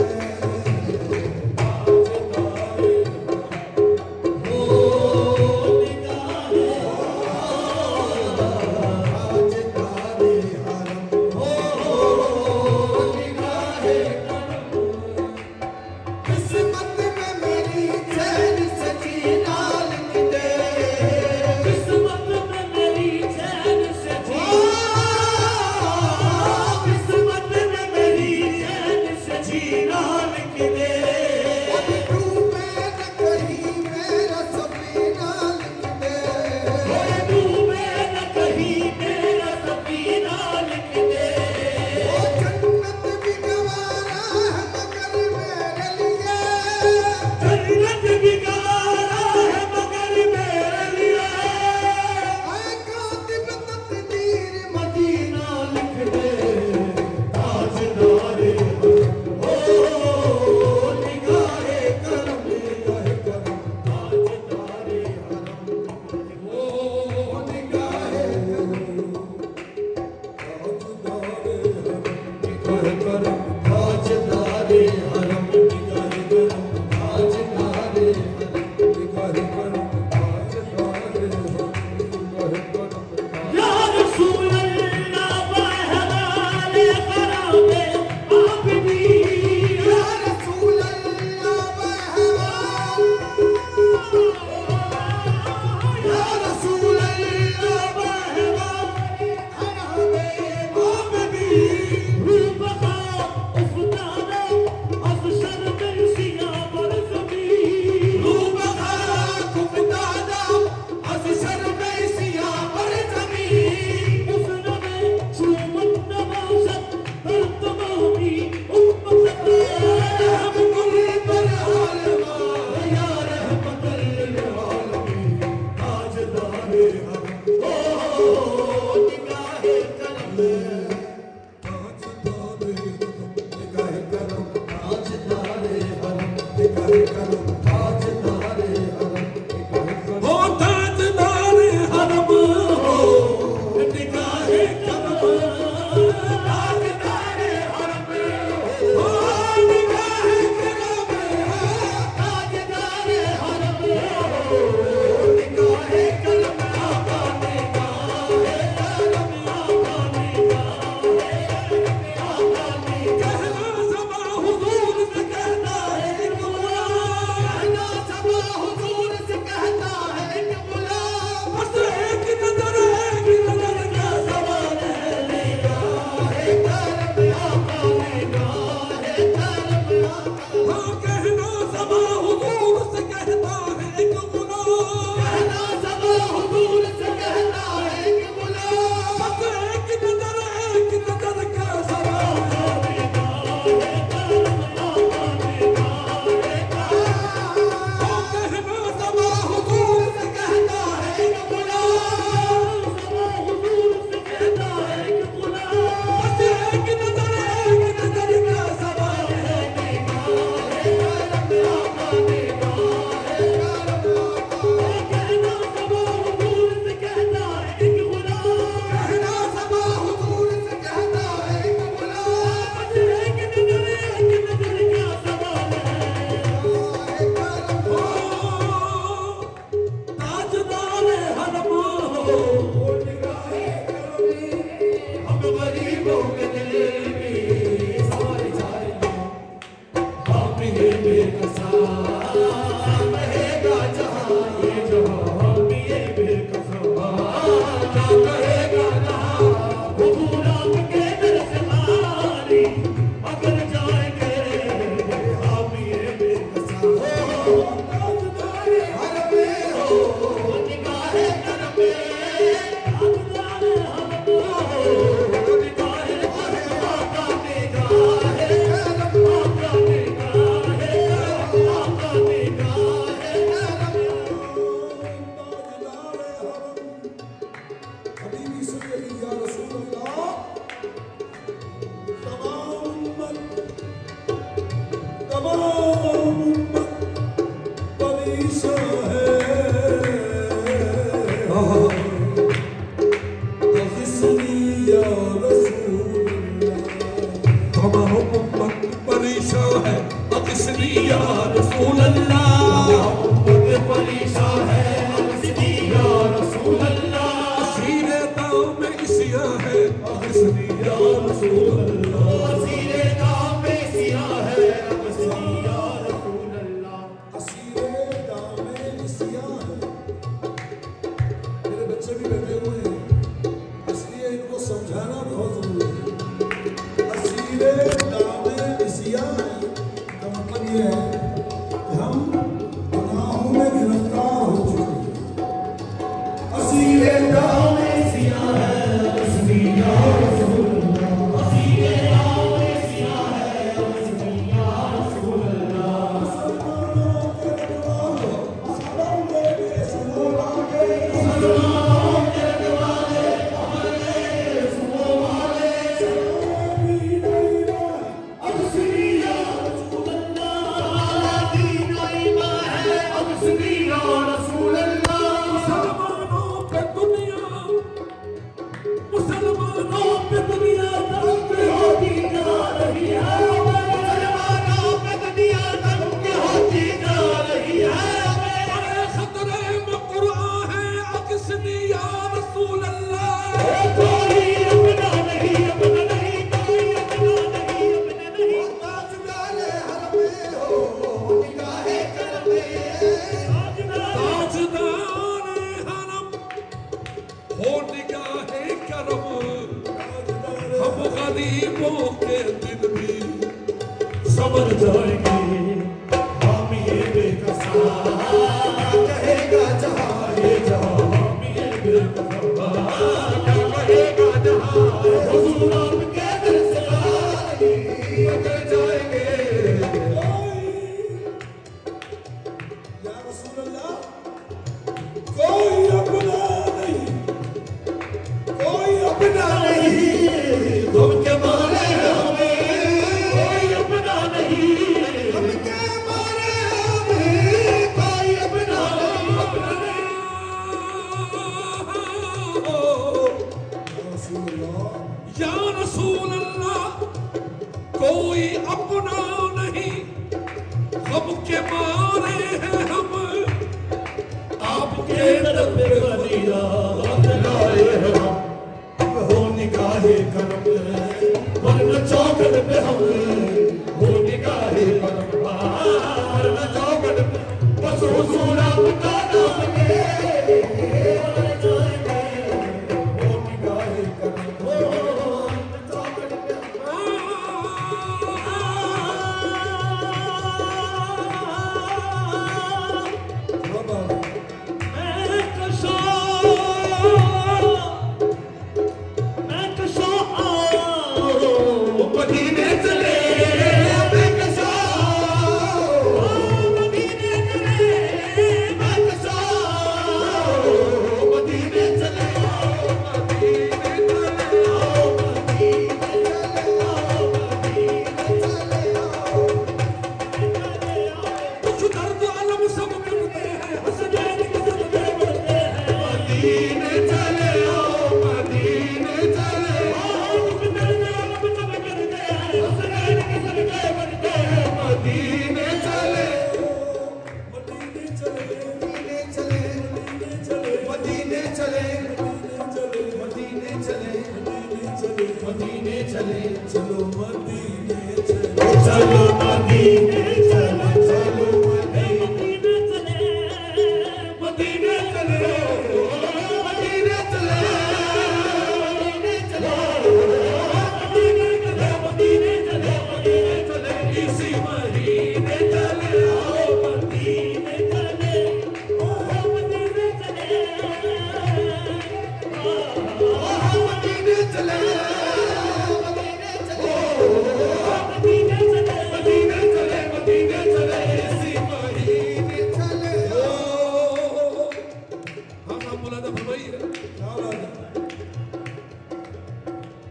समझ जाएंगे हम ये बेकसा कहेगा जहाँ ये जहाँ हम ये बेकसा क्या कहेगा जहाँ हुजूर आपके दर से आए उतर जाएंगे या रसूल अल्लाह कोई अपना नहीं तुम के मारे हमें कोई अपना नहीं हम के मारे हमें कोई अपना नहीं या रसूल अल्लाह कोई अपना नहीं हम के मारे हैं हम आपके दर पे बनिया लाए हैं हम हो निगाहे करम वरना चौकट पे हम हो निगाहे करम वरना चौकट पे बस हुजूर आपका नाम ले वरना जाएंगे हो निगाहे करम वरना चौकट पे मदीने चले मैं कसा मदीने चले मैं कसा मदीने चले मदीने चले कुछ दर्द अलम सब मिटते हैं हसनैन के सदके बढ़ते हैं मदीने चले मदीने चले मदीने चले मदीने चले मदीने चले मदीने चले मदीने चले चलो मदीने चलो चलो मदीने चलो चलो मदीने चले मदीने चले मदीने चले मदीने चले मदीने चले मदीने चले मदीने चले इसी महीने चले आओ मदीने चले ओ मदीने चले ओ मदीने चले मदीने चले मदीने चले मदीने चले मदीने चले इसी महीने चले हाँ मुलादा फरमाइए क्या बात है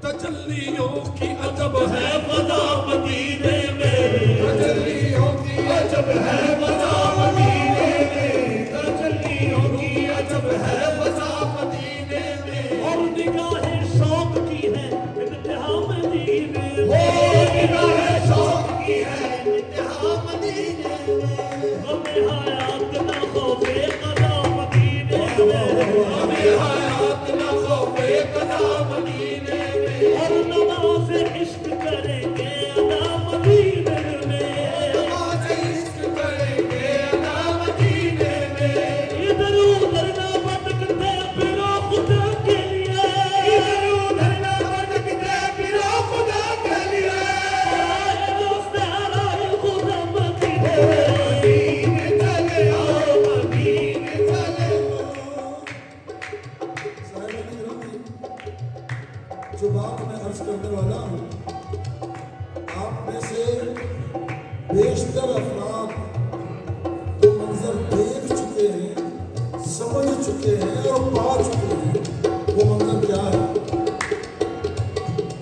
तजल्लियों की अजब है फजा मदीने में तजल्लियों की अजब है फजा मदीने में तजल्लियों की अजब है फजा मदीने में और निगाहें शौक की है इंतहा मदीने में ओ निगाहें शौक की है इंतहा मदीने में हमें हयात ना खौफे कदा मदीने में हमें हयात ना खौफे कदा मदीने में और नमाज इश्क करेंगे अदा मदीने में नमाज इश्क करेंगे अदा मदीने में इधर उधर ना भटकते फिरो खुदा के लिए इधर उधर ना भटकते फिरो खुदा के लिए दोस्त हराए खुदा मदीने मदीने चले आओ मदीने चले जो बात मैं अर्ज करने वाला हूँ आप में से बेशतर अफराद जो मंजर देख चुके हैं समझ चुके हैं और पा चुके हैं वो मंजर क्या है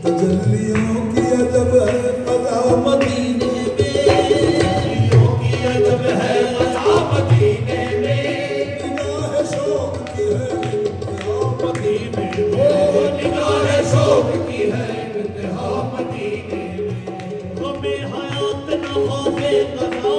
तजल्लियों की अजब है फजा मदीने तजल्लियों की अजब है फजा मदीने में निगाह शौक की है इंतहा मदीने में निगाह शौक की है इंतहा मदीने में हमें हयात न खौफे कदा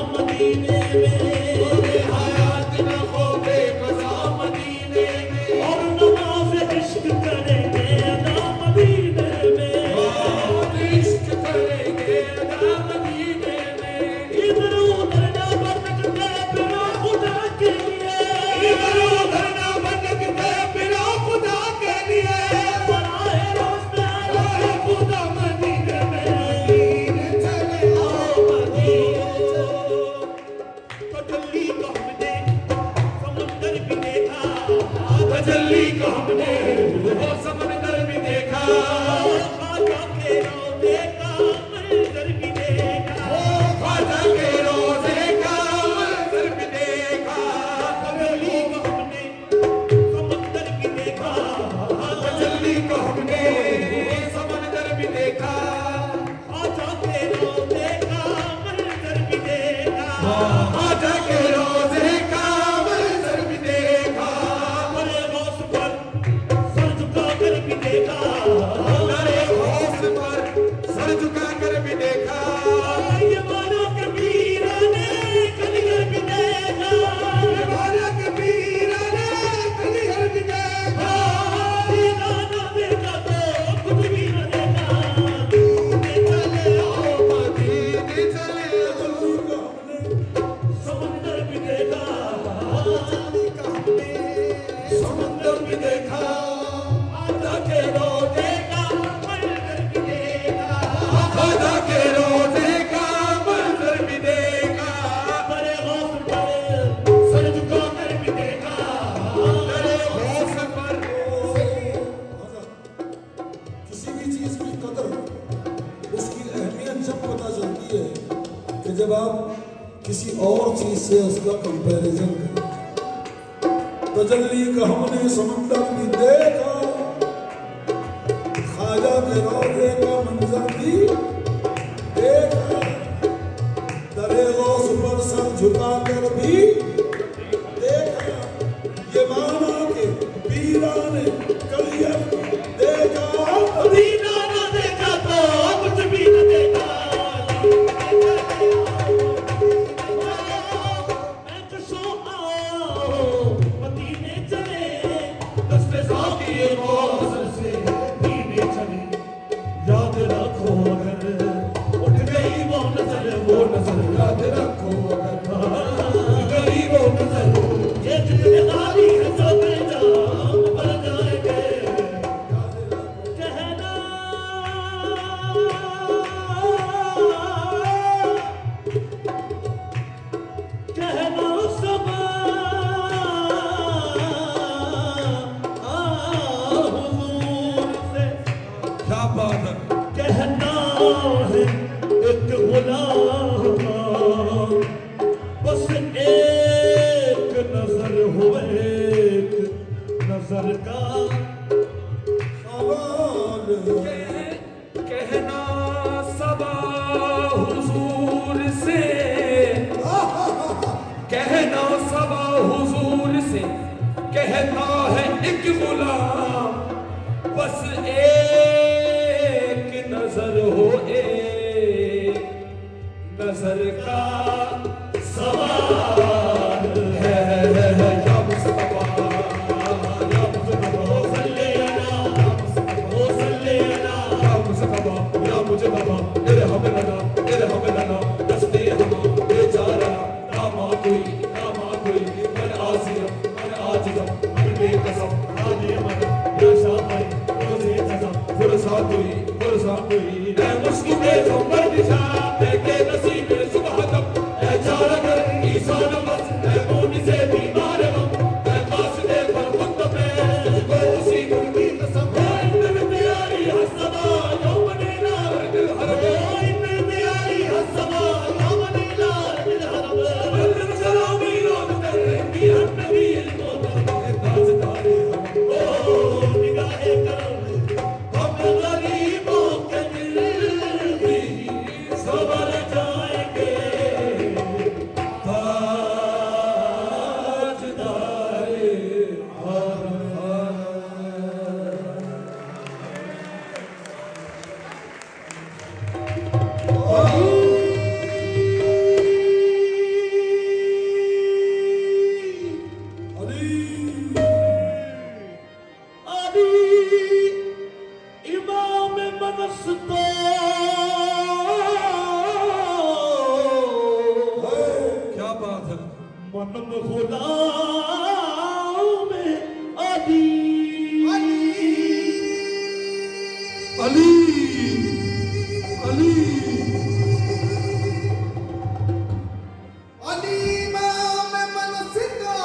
जब पता चलती है कि जब आप किसी और चीज से उसका कंपैरिजन करें। तजल्ली का हमने समंदर भी देखा, ख्वाजा के रौज़े का मंजर भी देखा, दरे गौस पर सर झुका कर भी देखा, ये माना के पीरा ने कलियर देखा, पीरा ना देखा तो कुछ भी न देखा। मैं कसो आओ मदीने चले, दस्ते साथी मौसम से पीने चले। याद रखो अगर उठ गई वो नजर याद रखो अगर उठ गई वो नजर, ये जितने गाली है सब जाम भर जाएंगे। कहना सब हुजूर से, क्या बात है। कहना है एक गुलाम, बस एक नजर हो, एक नजर का सवाल है। कहना सबा हुजूर से, कहना सबा हुजूर से, कहता है एक गुलाम, बस एक नजर हो, एक नजर का सवाल है। या मुस्तफा या मुस्तफा सल्ले अला, ओ सल्ले अला या मुस्तफा या मुजतबा, इरहम लना दस्ते हम बेचारा, नामा कोई मन आसिया मन आजिजा मन बेकसम हादी मन या शाफई रोज़े जज़ा, फुरसा कोई ऐ मुस्कुरे ज़ंबर दिशा, देखे नसीब सुबह तक ऐ चारा कर ईसान बस, ऐ मोनी से बीमार हम, ऐ कासिदे पर मुत्तबे को उसी गुर की कसम। इन प्यारी हसबा यौमने नार दिल हरम, इन प्यारी हसबा यौमने नार दिल हरम, बल्ल सलामी रोज़ कर भी हम नबी को ताजदारे हम, ओ निगाहे करम हम गरीबों के दिल भी सवर जाएंगे। इमाम मनसतो क्या बात है। मनम गुलाम अली अली अली अली इमाम मनसिदा,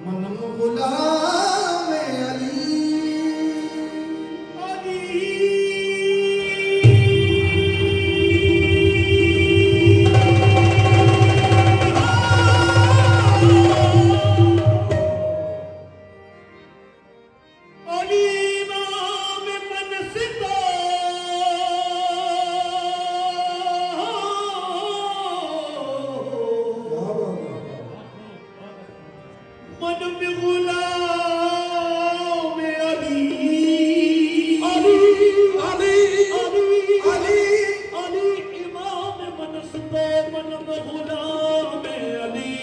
मनम गुलाम अली। अली इमाम मनसिदा, मनम गुलाम अली। अली इमाम मनसिदा, मनम गुलाम अली।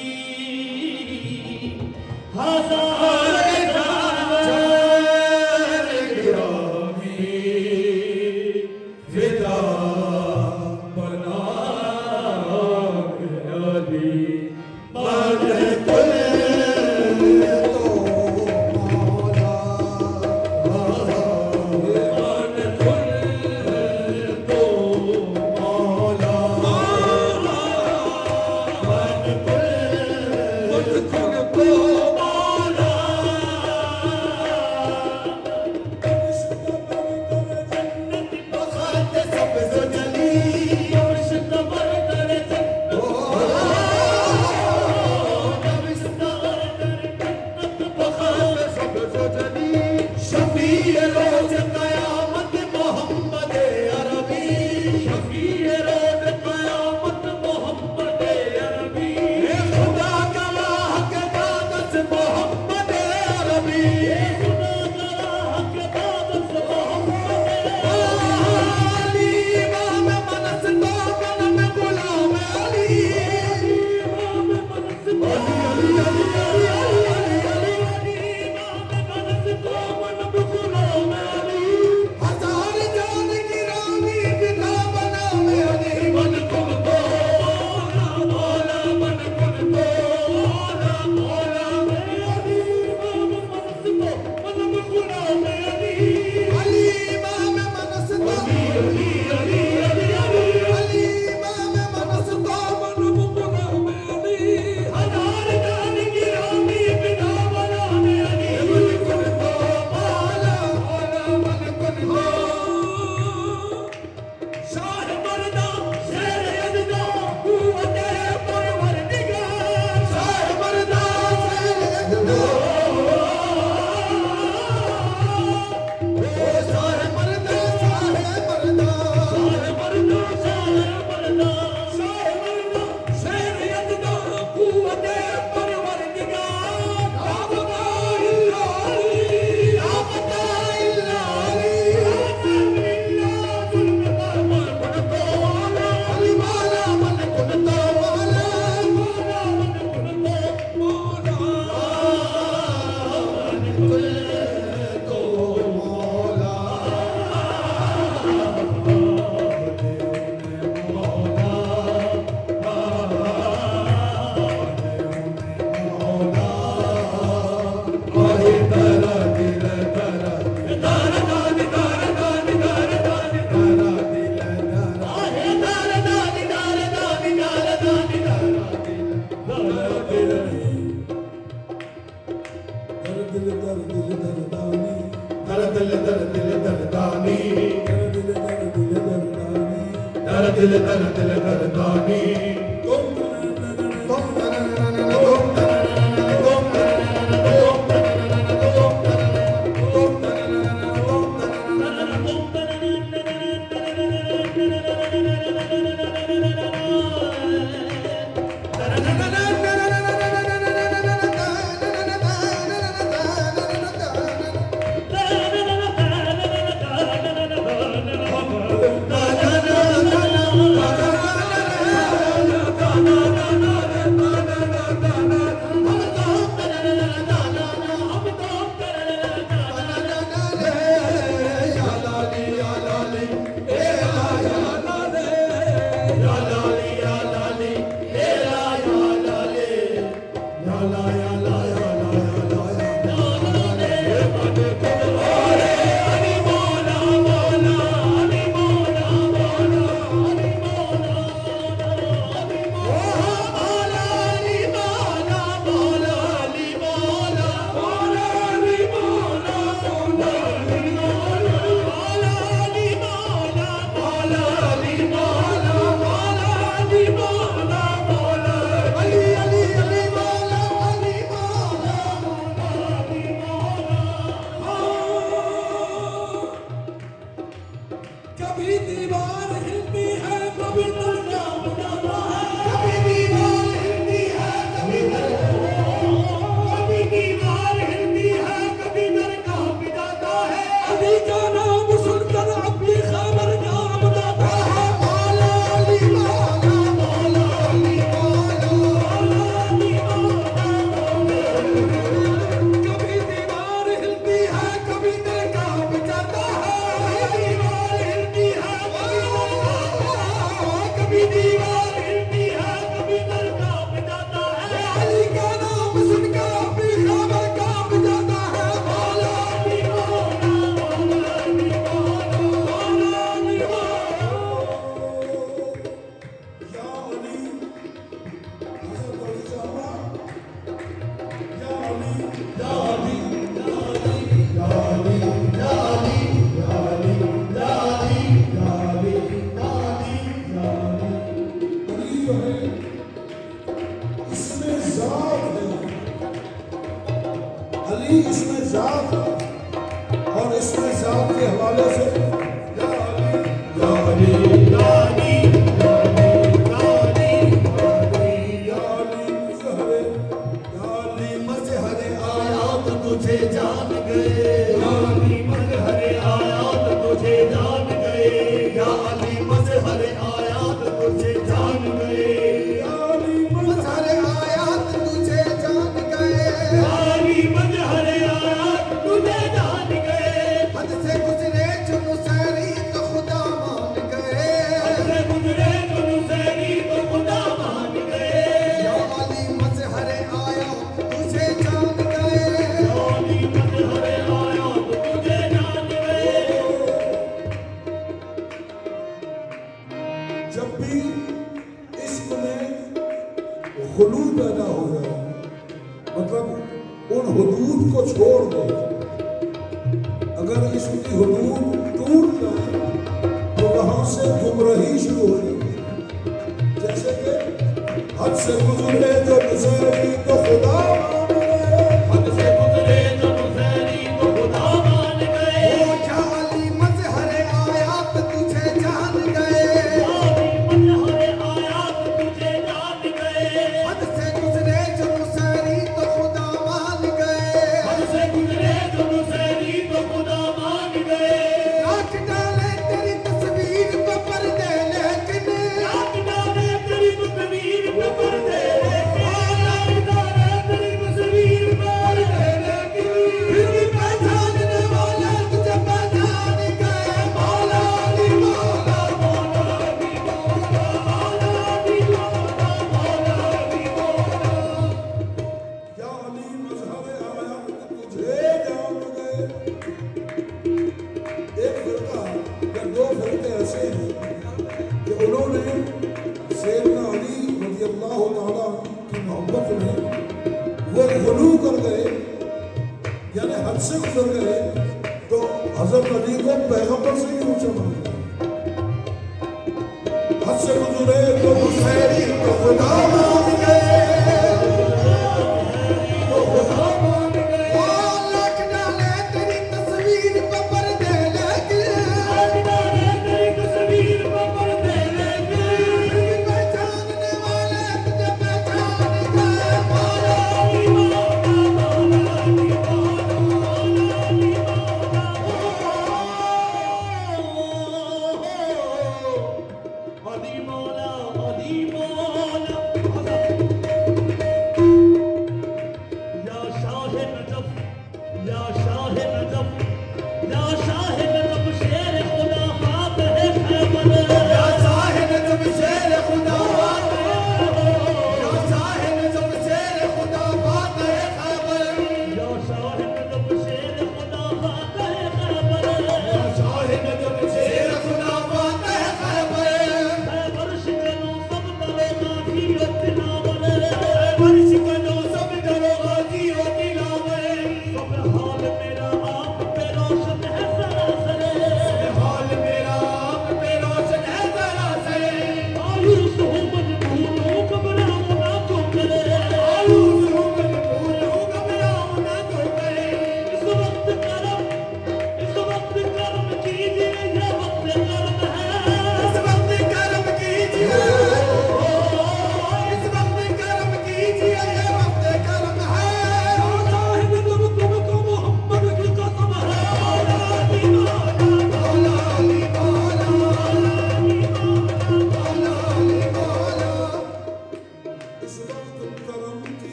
Krishna दिल दर्दानी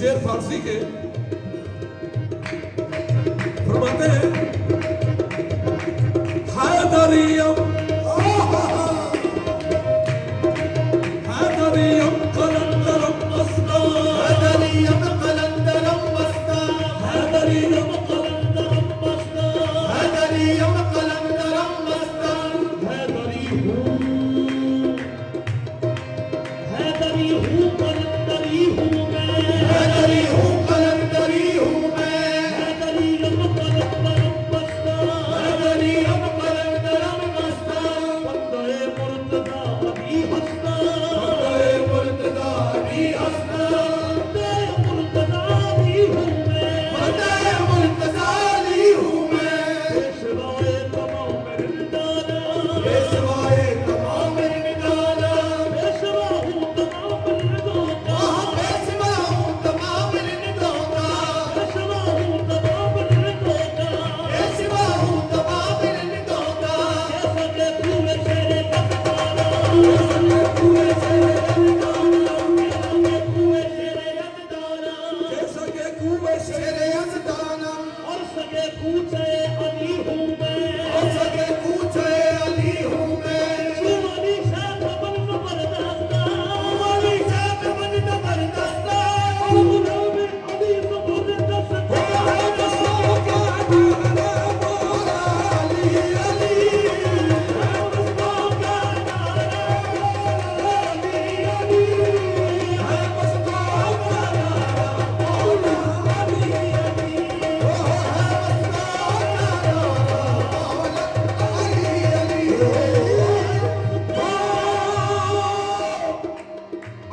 शेर फारसी के फरमाते हैं हैदरियम हैदरियम कलंदरम मस्ता हैदरियम कलंदरम मस्ता हैदरियम कलंदरम मस्ता हैदरियम कलंदरम मस्ता हैदरी हूँ कलंदरी हूँ मैं हैदरी हूँ कलंदरी हूँ मैं हैदरियम कलंदरम मस्ता हैदरियम कलंदरम मस्ता बंदे मुर्तजा अभी हंसता बंदे मुर्तजा अभी हंसता बंदे मुर्तजा अभी हूँ मैं बंदे मुर्तजा अभी हूँ मैं पेशवाए तमाम मेरे निदाना पेशवाए तमाम मेरे निदाना पेशवा हूँ तमाम मेरे निदाना पेशवा हूँ तमाम मेरे निदाना पेशवा हूँ तमाम मेरे निदाना पेशवा हूँ तमाम मेरे निदाना जैसा के पूरे शेरे यज़दाना जैसा के पूरे शेरे यज़दाना जैसा के पूरे शेरे यज़दाना और सगे पूछे अली हूँ मैं और सगे पूछे अली हूँ मैं सुवाली शाह बन जबरदस्ता सुवाली शाह बन जबरदस्ता और गुलाम अली जबरदस्त हो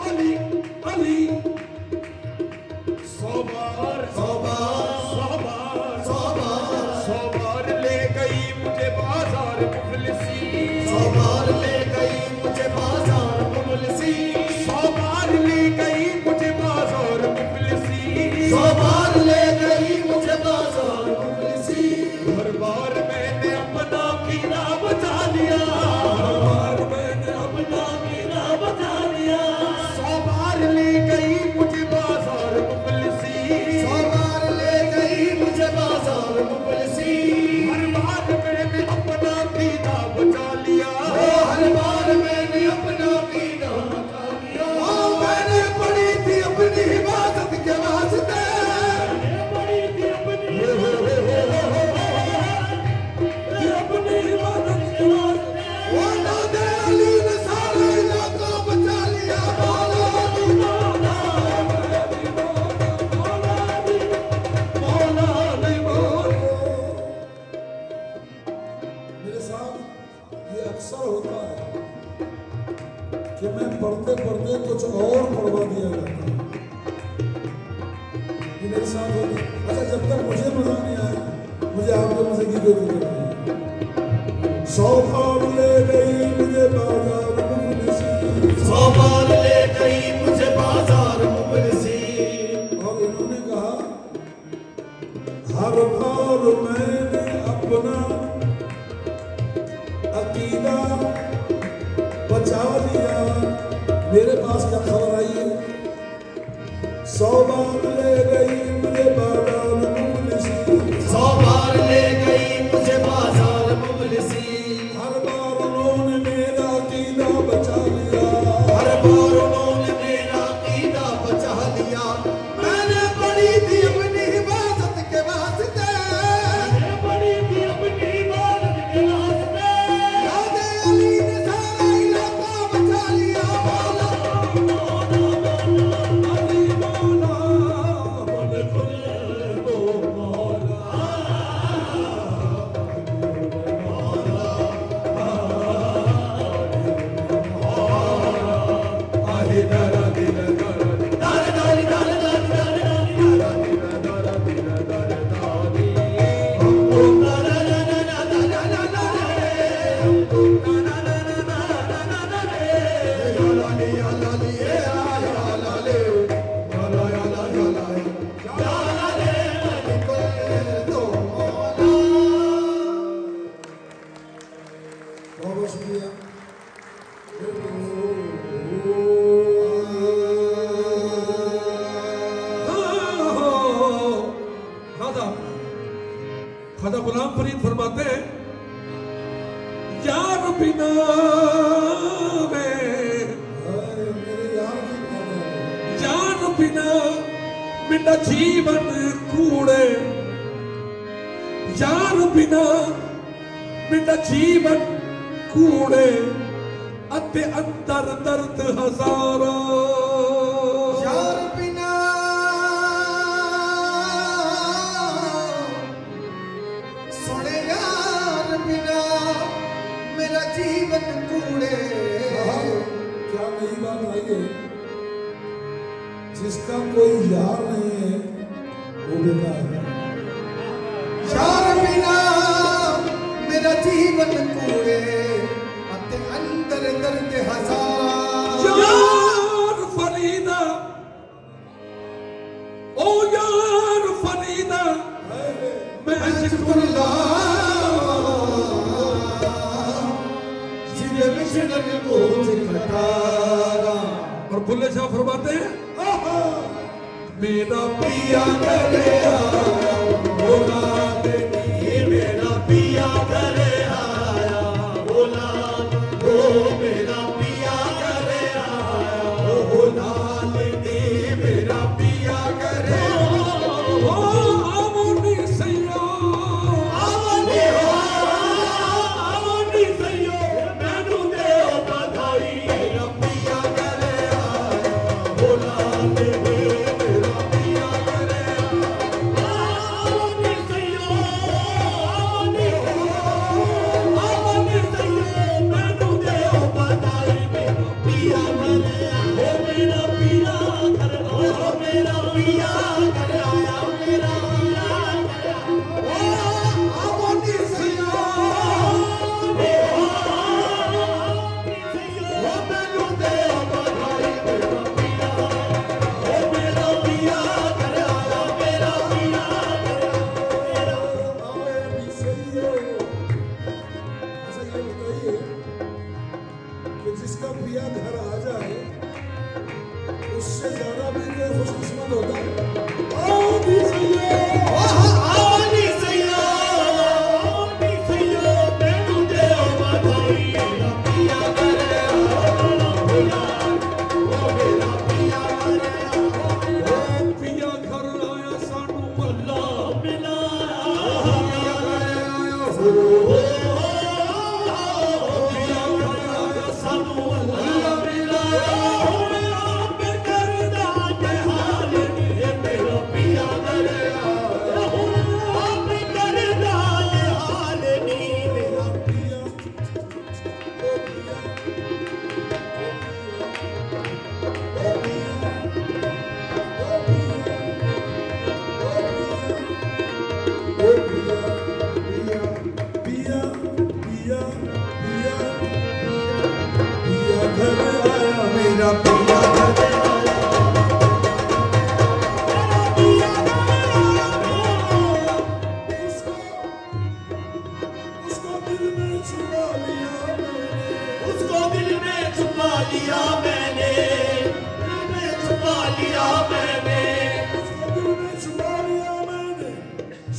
अली अली गुलाम फरीद फरमाते हैं यार बिना यार बिना मेरा जीवन कूड़े यार बिना मेरा जीवन कूड़े अते अंदर दर्द हजारों यार बिना सुने यार बिना मेरा जीवन कूड़े। क्या नई बात आई है? जिसका कोई यार नहीं है वो बेकार है। यार बिना मेरा जीवन कूड़े अते अंदर दर्द हजार। यार फरीदा ओ यार फरीदा मैं जिक्रुल्लाह जिले मिशन को कटारा। और बुल्ले शाह फरमाते हैं मेरा पिया करे आया बोला ये मेरा पिया करे आया बोला ओ मेरा पिया करे आया बोला दे मेरा पिया करे ओ आवनी सैयो आवनी सैयो मैनू दे बधाई मेरा पिया करे आया बोला दे मेरा पिया करे आवनी सैयो आवनी सैयो मैनू दे बधाई मेरा पिया करे ओ मेरा पिया करे ओ मेरा पिया करे आया मेरा पिया करे ओ आवनी सैयो जिसका पिया घर आ जाए उससे ज्यादा भी कोई खुशकिस्मत होता है।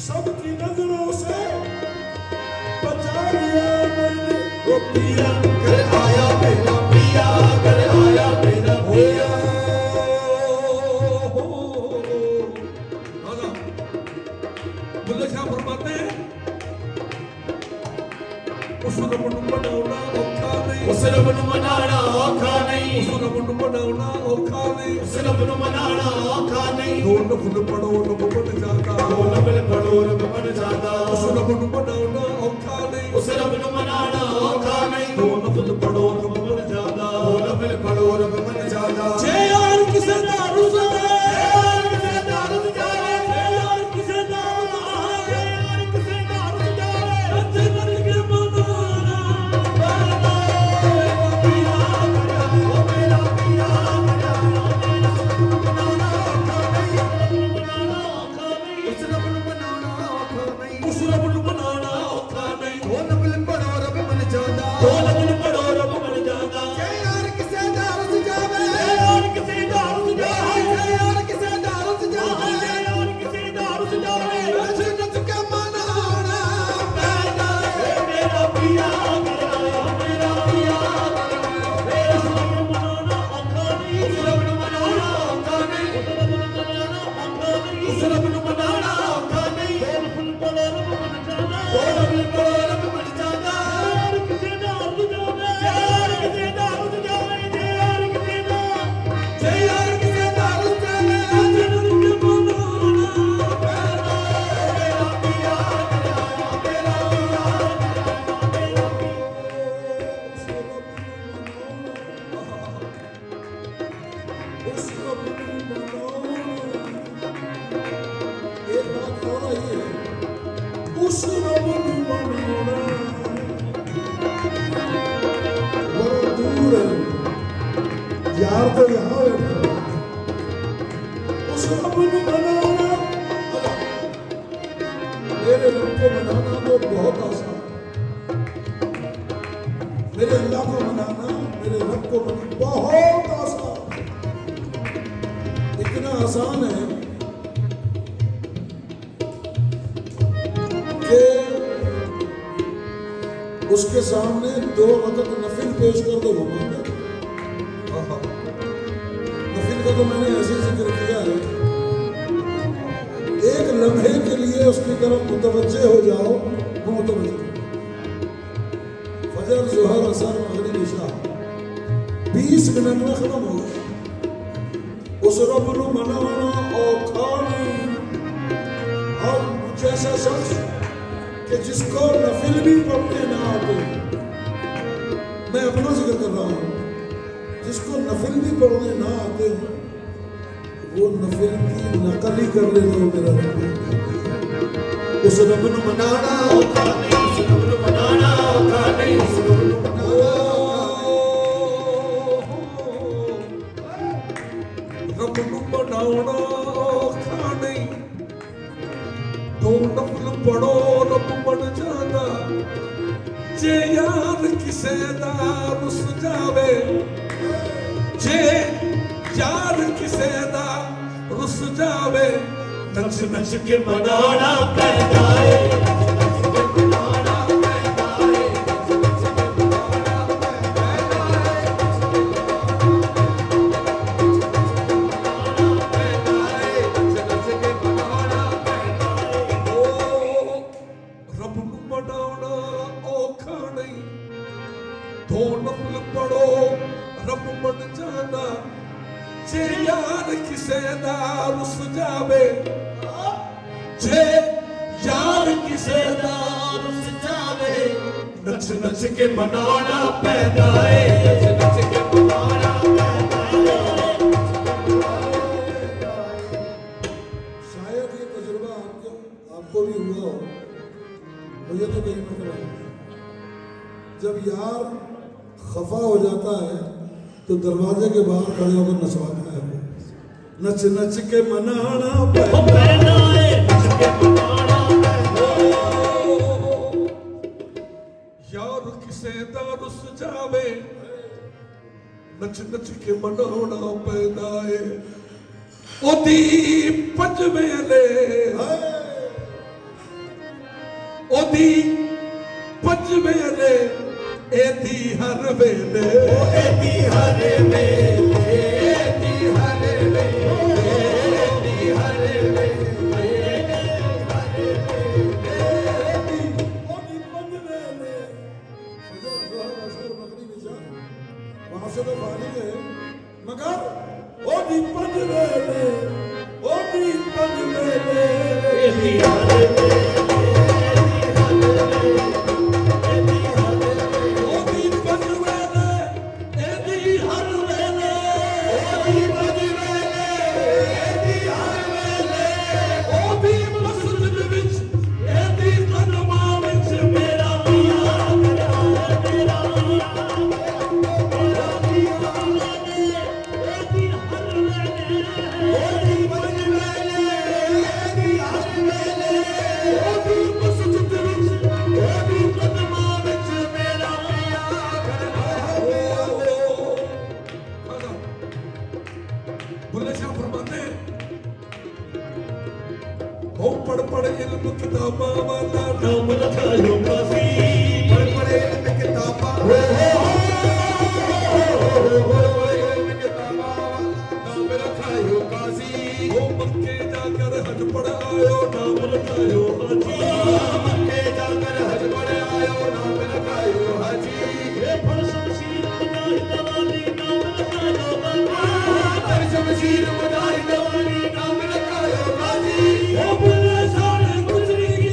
सबकी नजरों से बचा लिया मैंने। वो पिया घर आया मेरा पिया घर आया मेरा पिया। बुल्ले शाह फरमाते हैं उस रब नूं मनाउणा औखा नहीं उस रब नूं मनाउणा औखा नहीं उस रब नूं मनाउणा औखा नहीं उस रब नूं मनाउणा औखा नहीं दो नफल पढ़ो रब बन जाता दो नफल पढ़ो रब बन जाता उस रब नूं मनाउणा औखा नहीं उस रब नूं मनाउणा औखा नहीं दो नफल पढ़ो रब बन जाता दो नफल पढ़ो रब बन जाता। जे यार किसे दा रुज़ दे यार किसे दा रुज़ जावे यार किसे दा यार किसे दा रुज़ जावे अच्छे करके मनाना मेरा पिया मेरा ओ मेरा पिया मेरा मनाना औखा नहीं उस रब नूं मनाना औखा नहीं उस रब नूं मनाना औखा नहीं दो नफल पढ़ो रब बन जाता दो नफल पढ़ो रब बन जाता। जे यार किसे दा रुज़ जावे यार किसे दा रुज़ जावे यार किसे दा रुज़ जावे यार किसे दा रुज़ जावे जन्नत का मनाना यार तो यहाँ बैठा उस रब को मनाना, मेरे रब को मनाना तो बहुत आसान, मेरे अल्लाह को मनाना, मेरे रब को मनाना बहुत आसान, इतना आसान है कि उसके सामने 2 वक्त नफिल पेश कर दो, वो मान जाता। नफिल का तो मैंने ऐसे जिक्र किया है, एक लम्हे के लिए उसकी तरफ मुतवज्जे हो जाओ, वो मुतवज्जे, फजर ज़ोहर असर मगरिब इशा 20 मिनट में खत्म हो गया। उस रब को मनाना औखा नहीं। और जैसा शख्स कि जिसको नफिल भी पढ़ने ना आते, मैं अपना जिक्र कर रहा हूँ, जिसको नफिल भी पढ़ने ना आते वो नफिल की नकल ही कर ले तो मेरा रब। उस रब को मनाना औखा नहीं, उस रब को मनाना औखा नहीं, उस रब को मनाना रब को मनाना औखा नहीं। 2 नफल पढ़ो रब बन जाना, जे यार किसे दा रुस जावे, जे यार किसे दा रुस जावे, नच नच के मनाना पैदा है। जे यार किसे दा रुस जावे, जे यार किसे दा रुस जावे, नच नच के मनाना पैदा है, नच नच के मनाना पैदा है। शायद ये तजुर्बा आपको भी हुआ हो, मुझे तो कहीं मतलब जब यार खफा हो जाता है तो दरवाजे के बाहर खड़े होकर नचवाता है, नच नच के मनाना पैदा है, नच के मनाना पैदा है। यार किसे दा रुस जावे, नच नच के मनाना पैदा है। ओदी पंजवेले, ओदी पंजवेले, एदी हर वेले, एदी हर वेले, एदी हर वेले, एदी हर वेले, ओदी पंजवेले। वहां से तो फारिग है, मगर ओदी पंजवेले, ओदी पंजवेले, एदी हर वेले, कुछ नहीं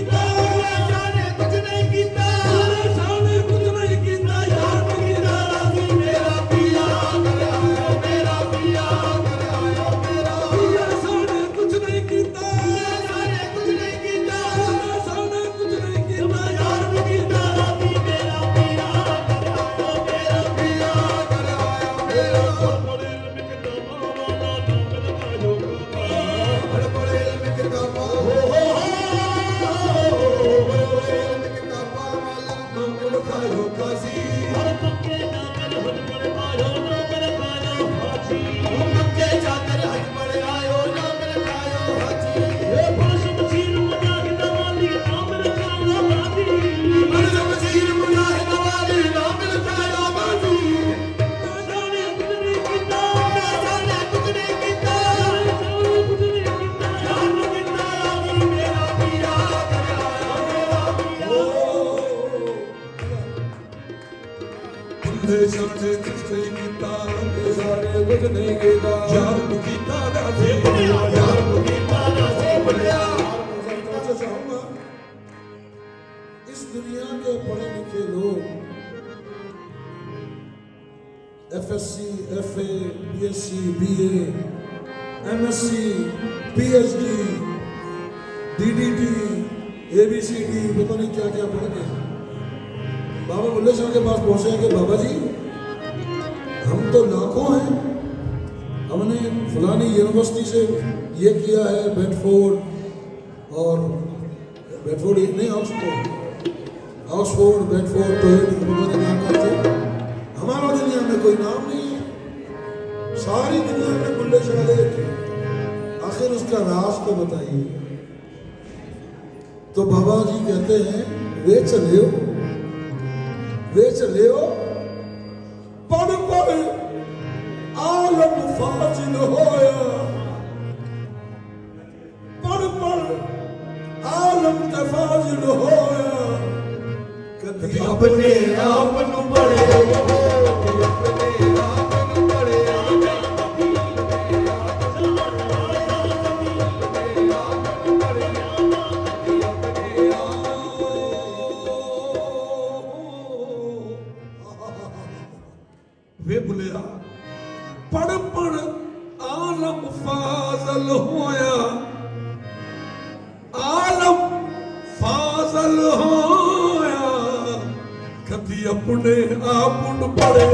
बुले शाने कुछ नहीं कीता रंगे सारे कुछ नहीं कीता यार को कीता रासे बुलिया यार को कीता रासे बुलिया। चाहूंगा इस दुनिया के पढ़े लिखे लोग FSC, FA, BSc, BA, MSc, PhD, DDT, ABCD, पता नहीं क्या क्या पढ़ के बाबा बुल्ले शाह के पास पहुंचे हैं कि बाबा जी हम तो लाखों हैं, हमने फलानी यूनिवर्सिटी से ये किया है, बेडफोर्ड और बेडफोर्ड नहीं ऑक्सफोर्ड बेडफोर्ड तो नाम करते, हमारा दुनिया में कोई नाम नहीं है, सारी दुनिया में बुल्ले शाह एक है, आखिर उसका राज तो बताइए। तो बाबा जी कहते हैं वे चले हो पढ़ पढ़ आलम फाजिल होया, पढ़ पढ़ आलम फाजिल होया, कभी अपने आप नू बड़े वे बुलिया पढ़ पढ़ आलम फाजल होया, आलम फाजल होया, कभी अपने आप न पढ़े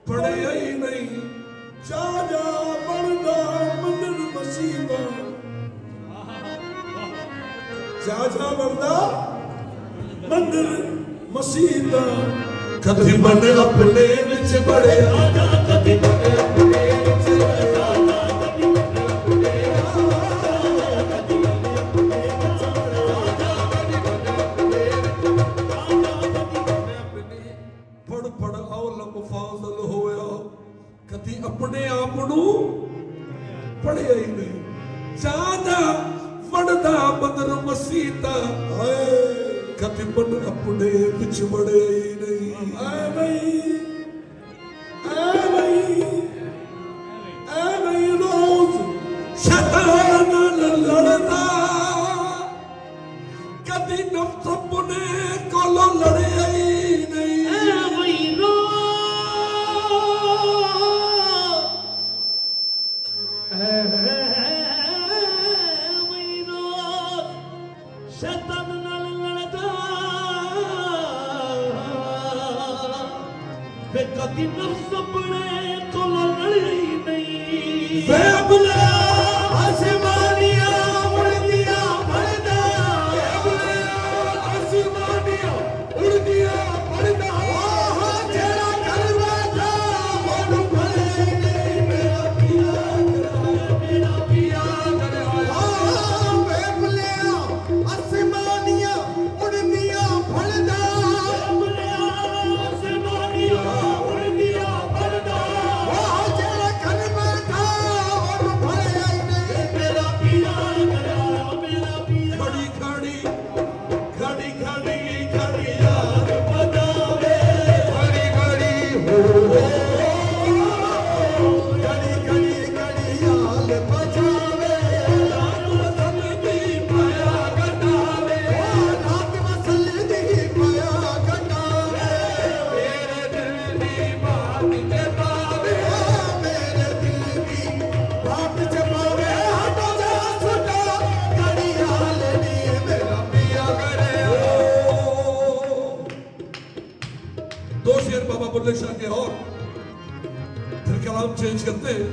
पढ़े ही नहीं जा जा बनदा मंदिर मसीबा, जा जा बनदा मंदिर मसीबा, कभी मन अपने विच बड़े आजा, कभी मन अपने विच बड़े आजा, कभी मन अपने पढ़ पढ़ औलम फाजल होया, कभी अपने आप नू पढ़िया ही नहीं, जादा वड़दा मंदिर मसीता, कभी मन अपने विच बड़े ही नहीं। ऐ भाई रोज शैतान लड़दा, कभी नफ्स अपने कोलों लड़े ही नहीं। शैतान नाल लड़दा वे कदी नफ्स अपने कोलों लड़े ही नहीं। वे बुला आसमानिया उड़दिया फड़दा, वे बुला आसमानिया उड़दिया फड़दा, ओह तेरा करवा था ओनू भले नहीं, मेरा पिया करे ओह वे बुला आसमानिया उड़दिया फड़दा, आसमानिया उड़दिया फड़दा, ओह तेरा करवा था ओनू भले नहीं, मेरा पिया करे मेरा पिया। खड़ी खड़ी खड़ी खड़ी खड़ी याद बतावे, खड़ी खड़ी हो खड़ी खड़ी खड़ी याद बचावे, रात वसल दी पाया गटावे, रात वसल दी पाया गटावे, मेरे दिल दी बात जबावे, मेरे दिल दी बात जबावे, तो जा सुटा घड़ी हाल दी मेरा पिया करे। दो शेर बाबा बुल्ले शाह के और फिर कलाम चेंज करते हैं।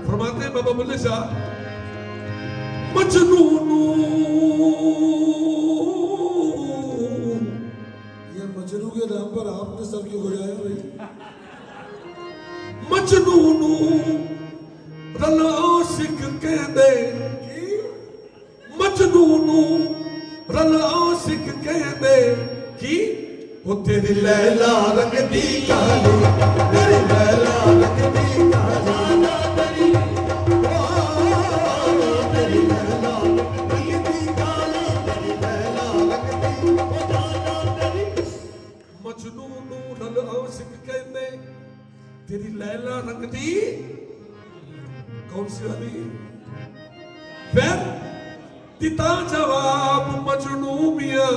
फरमाते हैं बाबा बुल्ले शाह मजनूनू, ये मजनू के नाम पर आपने सर क्यों बजाया भाई? मजनूनू रल आशिक कहंदे, मजनूनू रल आशिक कहंदे की ओ तेरी लैला रंगदी काली तेरी लैला रंगदी काली तेरी लैला रंगदी काली तेरी लैला रंगदी मजनू नू रल आशिक कहंदे तेरी लैला रंगदी कौन सी वाली फिर दिता जवाब मजनू मियां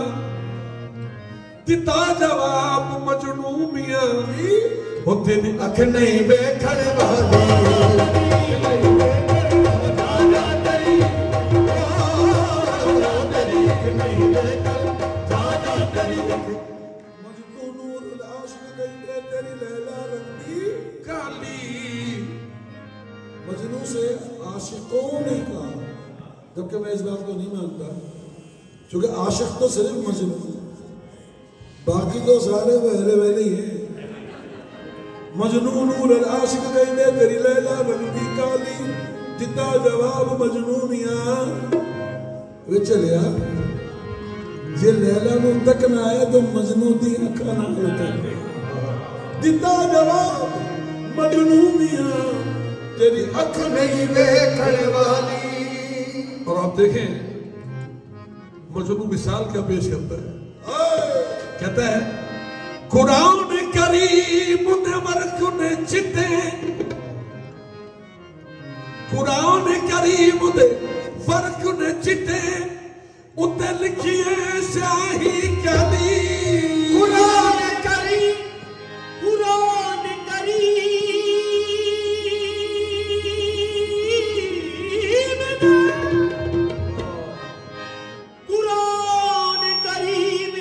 दिता जवाब मजनू मियां ओ तेरी अख नहीं वेखण वाली मजनू से आशिकों ने कहा, जबकि मैं इस बात को नहीं मानता, क्योंकि आशिक तो सिर्फ मजनू, बाकी तो सारे वहले वहले ही हैं। मजनू नूर आशिक कहते तेरी लैला रंगदी काली दिता जवाब मजनू मियां वे चलिया जे लैला नू तकना आया तो मजनू दी अखां नाल तक दिता जवाब मजनू मियां तेरी अख नहीं वेखण वाली। और आप देखें मजनू मिसाल क्या पेश करता है, कहता है कुरान करीम ने मरकुन चिते कुरान करीम दे फरकुन चिते उते लिखिए स्याही काली कुरान करीम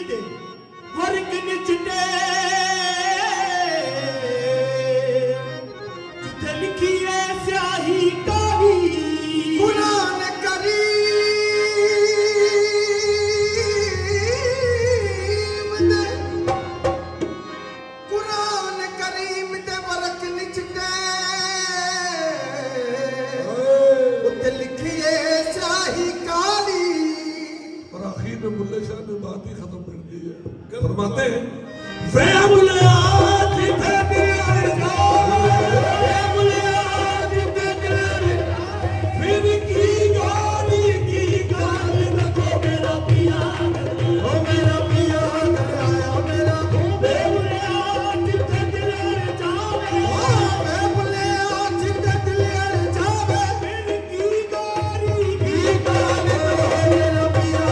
दे फर्क निचते जिते लिखी है स्याही काली कुरान करीम दे फर्क निचते उते लिखी है स्याही काली। और आखिर में बुल्ले शाह ने बात ही खत्म कर दी है, फरमाते हैं वे बुल्ले आज थे दिल वे बुल्ले आज थे दिल फिर की गाली रखो मेरा पिया ओ मेरा पिया आया मेरा वे बुल्ले आज थे दिल जावे वे बुल्ले आज थे दिल जावे फिर की गाली मेरा पिया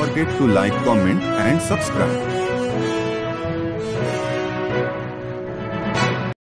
forget to like, comment and subscribe.